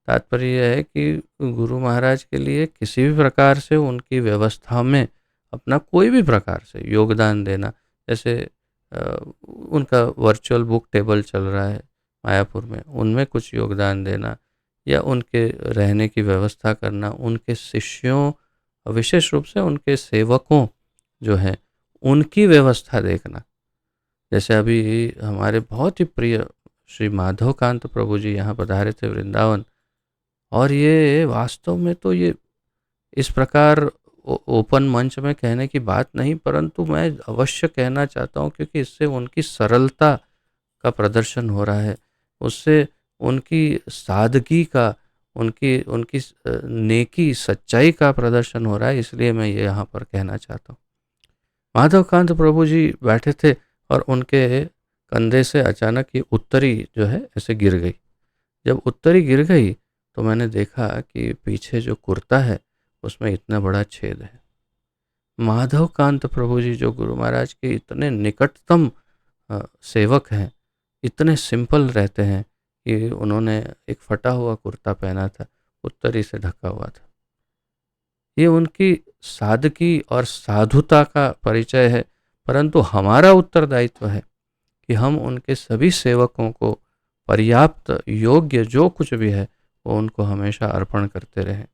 तात्पर्य यह है कि गुरु महाराज के लिए किसी भी प्रकार से उनकी व्यवस्था में अपना कोई भी प्रकार से योगदान देना, जैसे उनका वर्चुअल बुक टेबल चल रहा है मायापुर में, उनमें कुछ योगदान देना, या उनके रहने की व्यवस्था करना, उनके शिष्यों, विशेष रूप से उनके सेवकों जो हैं उनकी व्यवस्था देखना। जैसे अभी हमारे बहुत ही प्रिय श्री माधवकांत प्रभु जी यहाँ पधारे थे वृंदावन, और ये वास्तव में तो ये इस प्रकार ओपन मंच में कहने की बात नहीं, परंतु मैं अवश्य कहना चाहता हूँ, क्योंकि इससे उनकी सरलता का प्रदर्शन हो रहा है, उससे उनकी सादगी का, उनकी नेकी सच्चाई का प्रदर्शन हो रहा है। इसलिए मैं ये यहाँ पर कहना चाहता हूँ। माधवकांत प्रभु जी बैठे थे और उनके कंधे से अचानक ये उत्तरी जो है ऐसे गिर गई। जब उत्तरी गिर गई तो मैंने देखा कि पीछे जो कुर्ता है उसमें इतना बड़ा छेद है। माधव कांत प्रभु जी जो गुरु महाराज के इतने निकटतम सेवक हैं, इतने सिंपल रहते हैं कि उन्होंने एक फटा हुआ कुर्ता पहना था, उत्तरी से ढका हुआ था। ये उनकी सादगी और साधुता का परिचय है, परंतु हमारा उत्तरदायित्व है कि हम उनके सभी सेवकों को पर्याप्त योग्य जो कुछ भी है वो उनको हमेशा अर्पण करते रहें।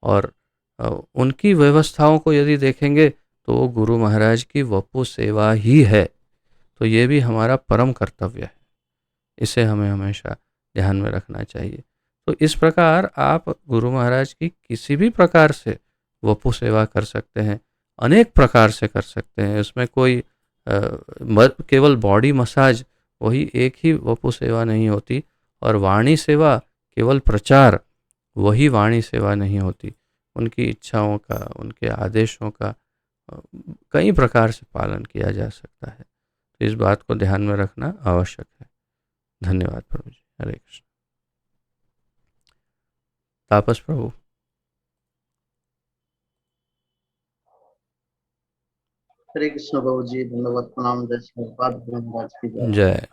और उनकी व्यवस्थाओं को यदि देखेंगे तो वो गुरु महाराज की वपु सेवा ही है। तो ये भी हमारा परम कर्तव्य है, इसे हमें हमेशा ध्यान में रखना चाहिए। तो इस प्रकार आप गुरु महाराज की किसी भी प्रकार से वपु सेवा कर सकते हैं, अनेक प्रकार से कर सकते हैं। इसमें कोई केवल बॉडी मसाज वही एक ही वपु सेवा नहीं होती, और वाणी सेवा केवल प्रचार वही वाणी सेवा नहीं होती। उनकी इच्छाओं का, उनके आदेशों का कई प्रकार से पालन किया जा सकता है। तो इस बात को ध्यान में रखना आवश्यक है। धन्यवाद प्रभु जी। हरे कृष्ण। तापस प्रभु।
हरे कृष्ण प्रभु जी, धन्यवाद, प्रणाम, जय श्री गुरु महाराज की जय।
जय।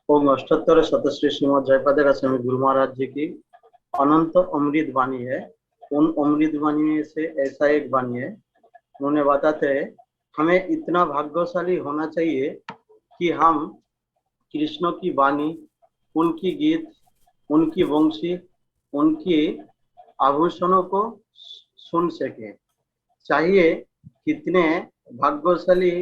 ओम अष्टोत्तर शतश्री श्रीमद् जयपद गोस्वामी गुरु महाराज जी की अनंत अमृत वाणी है। उन अमृत वाणी में से ऐसा एक वाणी है, उन्होंने बताते हैं हमें इतना भाग्यशाली होना चाहिए कि हम कृष्ण की वाणी, उनकी गीत, उनकी वंशी, उनकी आभूषणों को सुन सके। चाहिए कितने भाग्यशाली,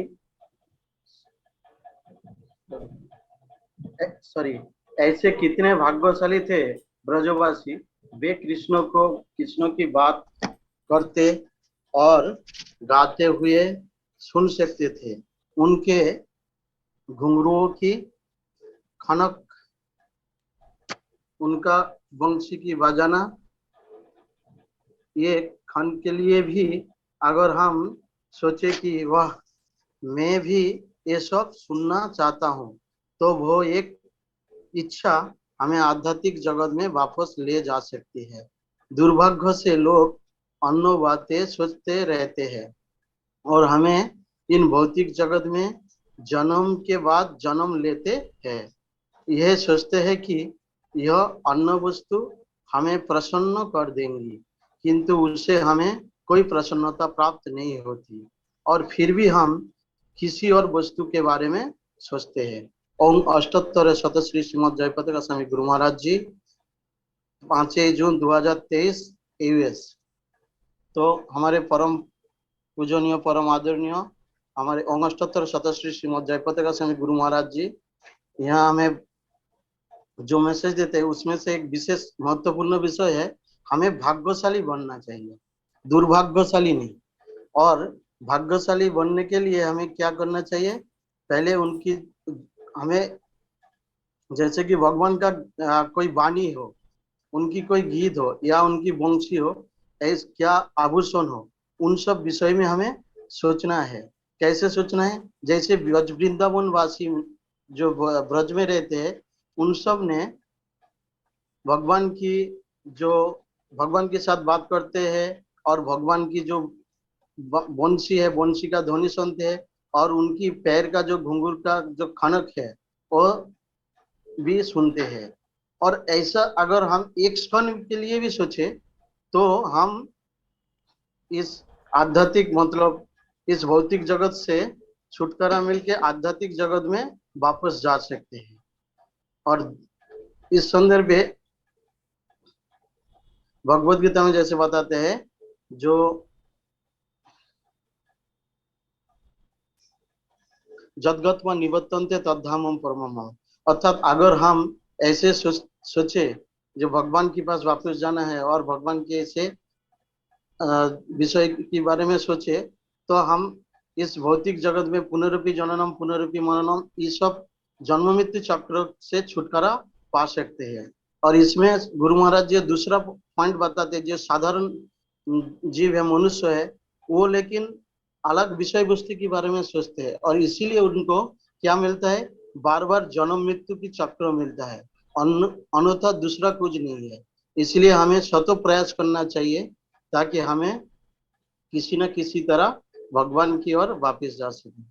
ऐसे कितने भाग्यशाली थे ब्रजवासी, वे कृष्ण की बात करते और गाते हुए सुन सकते थे। उनके घुंघरुओं की खनक, उनका वंशी की बजाना, ये क्षण के लिए भी अगर हम सोचे कि वह मैं भी ये सब सुनना चाहता हूँ, तो वो एक इच्छा हमें आध्यात्मिक जगत में वापस ले जा सकती है। दुर्भाग्य से लोग अन्य बातें सोचते रहते हैं और हमें इन भौतिक जगत में जन्म के बाद जन्म लेते हैं। यह सोचते हैं कि यह अन्य वस्तु हमें प्रसन्न कर देंगी, किंतु उससे हमें कोई प्रसन्नता प्राप्त नहीं होती, और फिर भी हम किसी और वस्तु के बारे में सोचते हैं। ओम अष्टोत्तर शतश्री श्रीमद् जयपद गोस्वामी गुरु महाराज जी, 5 जून 2023 यूएस। तो हमारे परम पूजनीय, परम आदरणीय हमारे ओम अष्टोत्तर शतश्री श्रीमद् जयपद गोस्वामी गुरु महाराज जी यहाँ हमें जो मैसेज देते हैं उसमें से एक विशेष महत्वपूर्ण विषय है, हमें भाग्यशाली बनना चाहिए, दुर्भाग्यशाली नहीं। और भाग्यशाली बनने के लिए हमें क्या करना चाहिए? पहले उनकी, हमें जैसे कि भगवान का कोई वाणी हो, उनकी कोई गीत हो या उनकी वंशी हो, क्या आभूषण हो, उन सब विषय में हमें सोचना है। कैसे सोचना है? जैसे ब्रज वृंदावन वासी जो ब्रज में रहते हैं, उन सब ने भगवान के साथ बात करते हैं और भगवान की जो वंशी है, वंशी का ध्वनि सुनते हैं, और उनकी पैर का जो घुंघरू का जो खनक है वो भी सुनते हैं। और ऐसा अगर हम एक क्षण के लिए भी सोचे तो हम इस आध्यात्मिक, मतलब इस भौतिक जगत से छुटकारा मिलके आध्यात्मिक जगत में वापस जा सकते हैं। और इस संदर्भ में भगवद गीता में जैसे बताते हैं, जो जदगत्वा निवर्तन्ते तद्धामम परमम, अर्थात अगर हम ऐसे सोचे जो भगवान के पास वापस जाना है और भगवान के ऐसे विषय के बारे में सोचे, तो हम इस भौतिक जगत में पुनरुपि जननम पुनरुपि मननम, ये सब जन्म मृत्यु चक्र से छुटकारा पा सकते हैं। और इसमें गुरु महाराज जी दूसरा पॉइंट बताते हैं, जो साधारण जीव है, मनुष्य है, वो लेकिन अलग विषय वस्तु के बारे में सोचते हैं और इसीलिए उनको क्या मिलता है, बार बार जन्म मृत्यु की चक्र मिलता है, अन्यथा दूसरा कुछ नहीं है। इसलिए हमें सतो प्रयास करना चाहिए ताकि हमें किसी न किसी तरह भगवान की ओर वापस जा सके।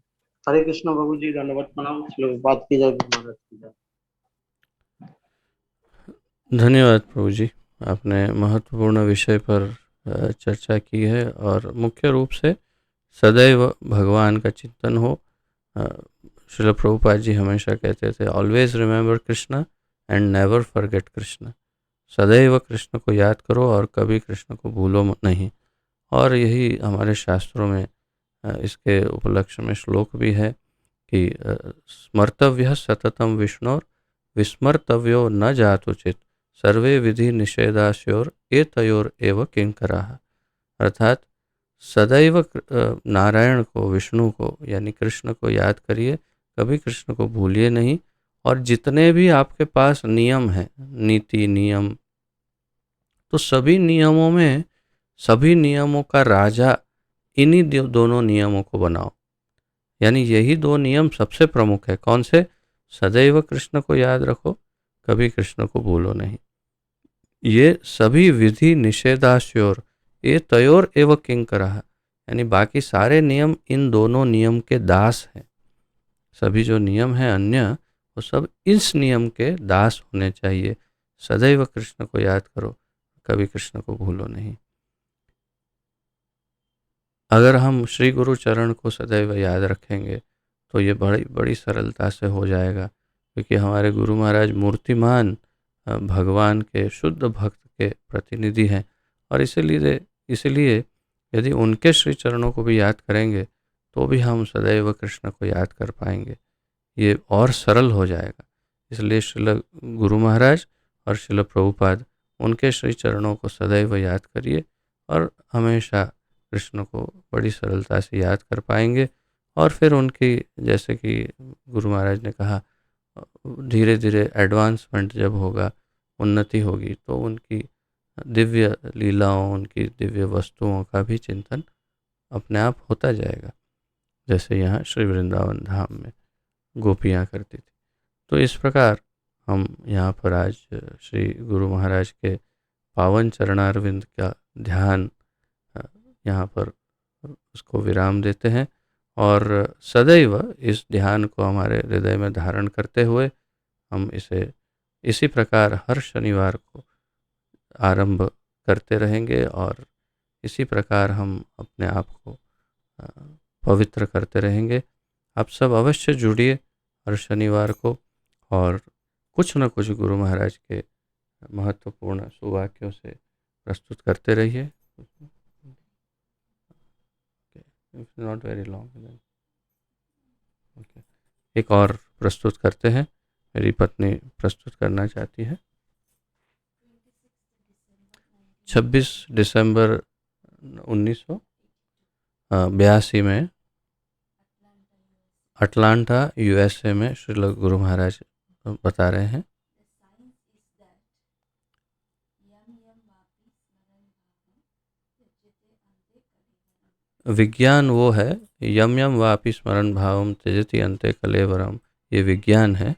हरे कृष्ण बाबू जी, धन्यवाद, प्रणाम। चलो बात की जाए, महाराज की जाए।
धन्यवाद प्रभु जी, आपने महत्वपूर्ण विषय पर चर्चा की है और मुख्य रूप से सदैव भगवान का चिंतन हो। श्रील प्रभुपाद जी हमेशा कहते थे, always remember Krishna and never forget Krishna. सदैव कृष्ण को याद करो और कभी कृष्ण को भूलो नहीं। और यही हमारे शास्त्रों में इसके उपलक्ष्य में श्लोक भी है कि स्मर्तव्य सततम विष्णोर विस्मर्तव्यो न जातुचित सर्वे विधि निषेधास्योर एतयोर एव किंकराः। अर्थात सदैव नारायण को, विष्णु को यानी कृष्ण को याद करिए, कभी कृष्ण को भूलिए नहीं। और जितने भी आपके पास नियम हैं, नीति नियम, तो सभी नियमों में, सभी नियमों का राजा इन्हीं दोनों नियमों को बनाओ। यानी यही दो नियम सबसे प्रमुख है। कौन से? सदैव कृष्ण को याद रखो, कभी कृष्ण को भूलो नहीं। ये सभी विधि निषेधास्योर ये तयोर एव किंकरः, यानी बाकी सारे नियम इन दोनों नियम के दास हैं। सभी जो नियम हैं अन्य, वो सब इस नियम के दास होने चाहिए। सदैव कृष्ण को याद करो, कभी कृष्ण को भूलो नहीं। अगर हम श्री गुरु चरण को सदैव याद रखेंगे तो ये बड़ी बड़ी सरलता से हो जाएगा, क्योंकि हमारे गुरु महाराज मूर्तिमान भगवान के शुद्ध भक्त के प्रतिनिधि हैं। और इसलिए यदि उनके श्री चरणों को भी याद करेंगे तो भी हम सदैव कृष्ण को याद कर पाएंगे। ये और सरल हो जाएगा। इसलिए श्रील गुरु महाराज और श्रील प्रभुपाद, उनके श्री चरणों को सदैव याद करिए और हमेशा कृष्ण को बड़ी सरलता से याद कर पाएंगे। और फिर उनकी, जैसे कि गुरु महाराज ने कहा, धीरे धीरे एडवांसमेंट जब होगा, उन्नति होगी, तो उनकी दिव्य लीलाओं, उनकी दिव्य वस्तुओं का भी चिंतन अपने आप होता जाएगा। जैसे यहाँ श्री वृंदावन धाम में गोपियाँ करती थी। तो इस प्रकार हम यहाँ पर आज श्री गुरु महाराज के पावन चरणारविंद का ध्यान यहाँ पर उसको विराम देते हैं और सदैव इस ध्यान को हमारे हृदय में धारण करते हुए हम इसे इसी प्रकार हर शनिवार को आरंभ करते रहेंगे और इसी प्रकार हम अपने आप को पवित्र करते रहेंगे। आप सब अवश्य जुड़िए हर शनिवार को और कुछ न कुछ गुरु महाराज के महत्वपूर्ण सुवाक्यों से प्रस्तुत करते रहिए। Not very long. एक और प्रस्तुत करते हैं, मेरी पत्नी प्रस्तुत करना चाहती है। 26 दिसंबर 1982 में अटलांटा यूएसए में श्री गुरु महाराज बता रहे हैं, विज्ञान वो है यम यम वापि स्मरण भावम त्यजति अन्ते कलेवरम। ये विज्ञान है।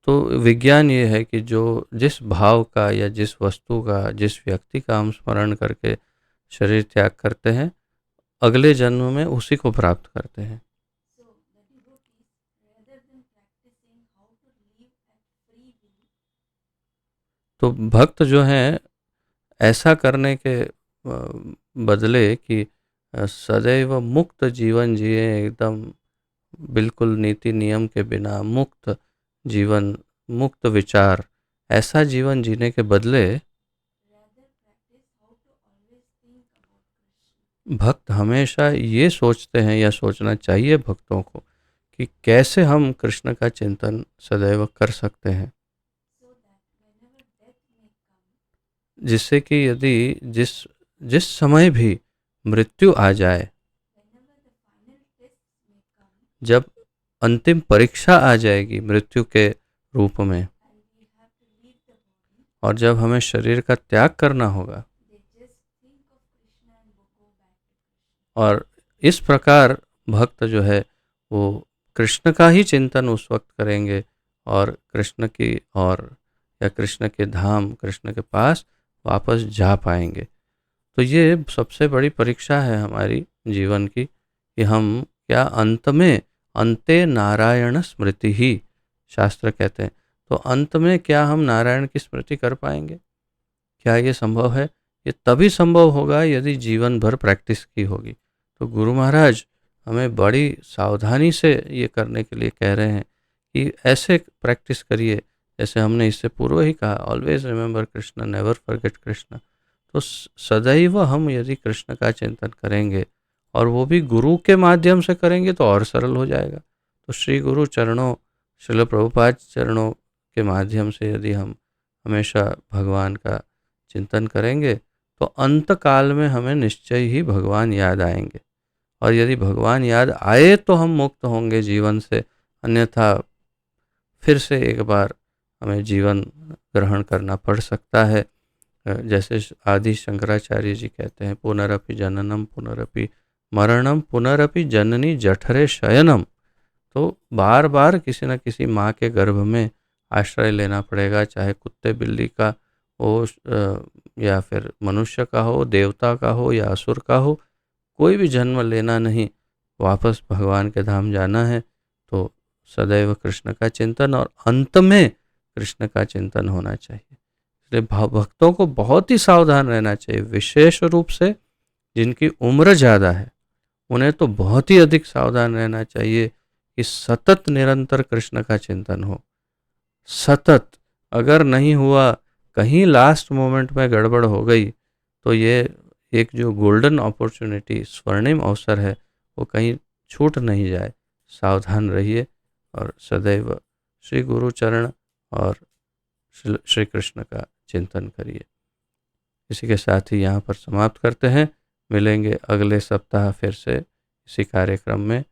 तो विज्ञान ये है कि जो जिस भाव का या जिस वस्तु का, जिस व्यक्ति का हम स्मरण करके शरीर त्याग करते हैं, अगले जन्म में उसी को प्राप्त करते हैं। तो भक्त जो हैं, ऐसा करने के बदले कि सदैव मुक्त जीवन जिए, एकदम बिल्कुल नीति नियम के बिना मुक्त जीवन, मुक्त विचार, ऐसा जीवन जीने के बदले भक्त हमेशा ये सोचते हैं, या सोचना चाहिए भक्तों को, कि कैसे हम कृष्ण का चिंतन सदैव कर सकते हैं, जिससे कि यदि जिस समय भी मृत्यु आ जाए, जब अंतिम परीक्षा आ जाएगी मृत्यु के रूप में, और जब हमें शरीर का त्याग करना होगा, और इस प्रकार भक्त जो है वो कृष्ण का ही चिंतन उस वक्त करेंगे और कृष्ण की और या कृष्ण के धाम, कृष्ण के पास वापस जा पाएंगे। तो ये सबसे बड़ी परीक्षा है हमारी जीवन की कि हम क्या अंत में, अंते नारायण स्मृति ही शास्त्र कहते हैं, तो अंत में क्या हम नारायण की स्मृति कर पाएंगे? क्या ये संभव है? ये तभी संभव होगा यदि जीवन भर प्रैक्टिस की होगी। तो गुरु महाराज हमें बड़ी सावधानी से ये करने के लिए कह रहे हैं कि ऐसे प्रैक्टिस करिए जैसे हमने इससे पूर्व ही कहा, always remember Krishna, never forget Krishna. तो सदैव हम यदि कृष्ण का चिंतन करेंगे और वो भी गुरु के माध्यम से करेंगे तो और सरल हो जाएगा। तो श्री गुरु चरणों, श्रील प्रभुपाद चरणों के माध्यम से यदि हम हमेशा भगवान का चिंतन करेंगे तो अंत काल में हमें निश्चय ही भगवान याद आएंगे, और यदि भगवान याद आए तो हम मुक्त होंगे जीवन से, अन्यथा फिर से एक बार हमें जीवन ग्रहण करना पड़ सकता है। जैसे आदि शंकराचार्य जी कहते हैं, पुनरपि जननम पुनरपि मरणम पुनरपि जननी जठरे शयनम। तो बार बार किसी न किसी माँ के गर्भ में आश्रय लेना पड़ेगा, चाहे कुत्ते बिल्ली का हो या फिर मनुष्य का हो, देवता का हो या असुर का हो, कोई भी जन्म लेना नहीं, वापस भगवान के धाम जाना है। तो सदैव कृष्ण का चिंतन और अंत में कृष्ण का चिंतन होना चाहिए। इसलिए भक्तों को बहुत ही सावधान रहना चाहिए, विशेष रूप से जिनकी उम्र ज़्यादा है उन्हें तो बहुत ही अधिक सावधान रहना चाहिए कि सतत निरंतर कृष्ण का चिंतन हो। सतत अगर नहीं हुआ, कहीं लास्ट मोमेंट में गड़बड़ हो गई तो ये एक जो गोल्डन अपॉर्चुनिटी, स्वर्णिम अवसर है, वो कहीं छूट नहीं जाए। सावधान रहिए और सदैव श्री गुरु चरण और श्री कृष्ण का चिंतन करिए। इसी के साथ ही यहाँ पर समाप्त करते हैं। मिलेंगे अगले सप्ताह फिर से इसी कार्यक्रम में,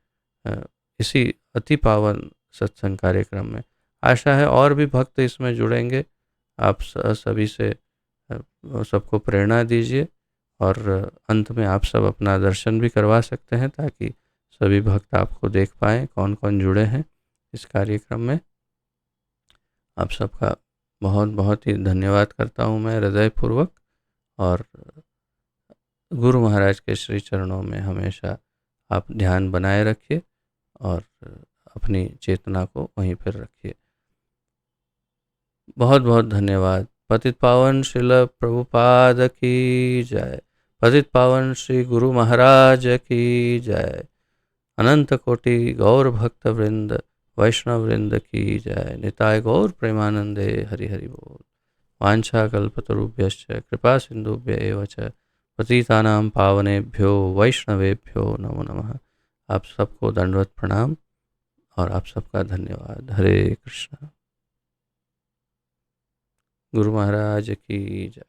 इसी अति पावन सत्संग कार्यक्रम में। आशा है और भी भक्त इसमें जुड़ेंगे। आप सभी से सबको प्रेरणा दीजिए और अंत में आप सब अपना दर्शन भी करवा सकते हैं ताकि सभी भक्त आपको देख पाएँ कौन कौन जुड़े हैं इस कार्यक्रम में। आप सबका बहुत बहुत ही धन्यवाद करता हूँ मैं हृदयपूर्वक, और गुरु महाराज के श्री चरणों में हमेशा आप ध्यान बनाए रखिए और अपनी चेतना को वहीं पर रखिए। बहुत बहुत धन्यवाद। पतित पावन श्रील प्रभुपाद की जय। पतित पावन श्री गुरु महाराज की जय। अनंत कोटि गौर भक्त वृंद वैष्णव वृंद की जय। निताय गौर प्रेमानंदे हरि हरि बोल। वांछा कल्पतरुभ्यश्च कृपा सिंधुभ्य एव च पतितानां पावनेभ्यो वैष्णवेभ्यो नमो नमः। आप सबको दंडवत प्रणाम और आप सबका धन्यवाद। हरे कृष्ण। गुरु महाराज की जय।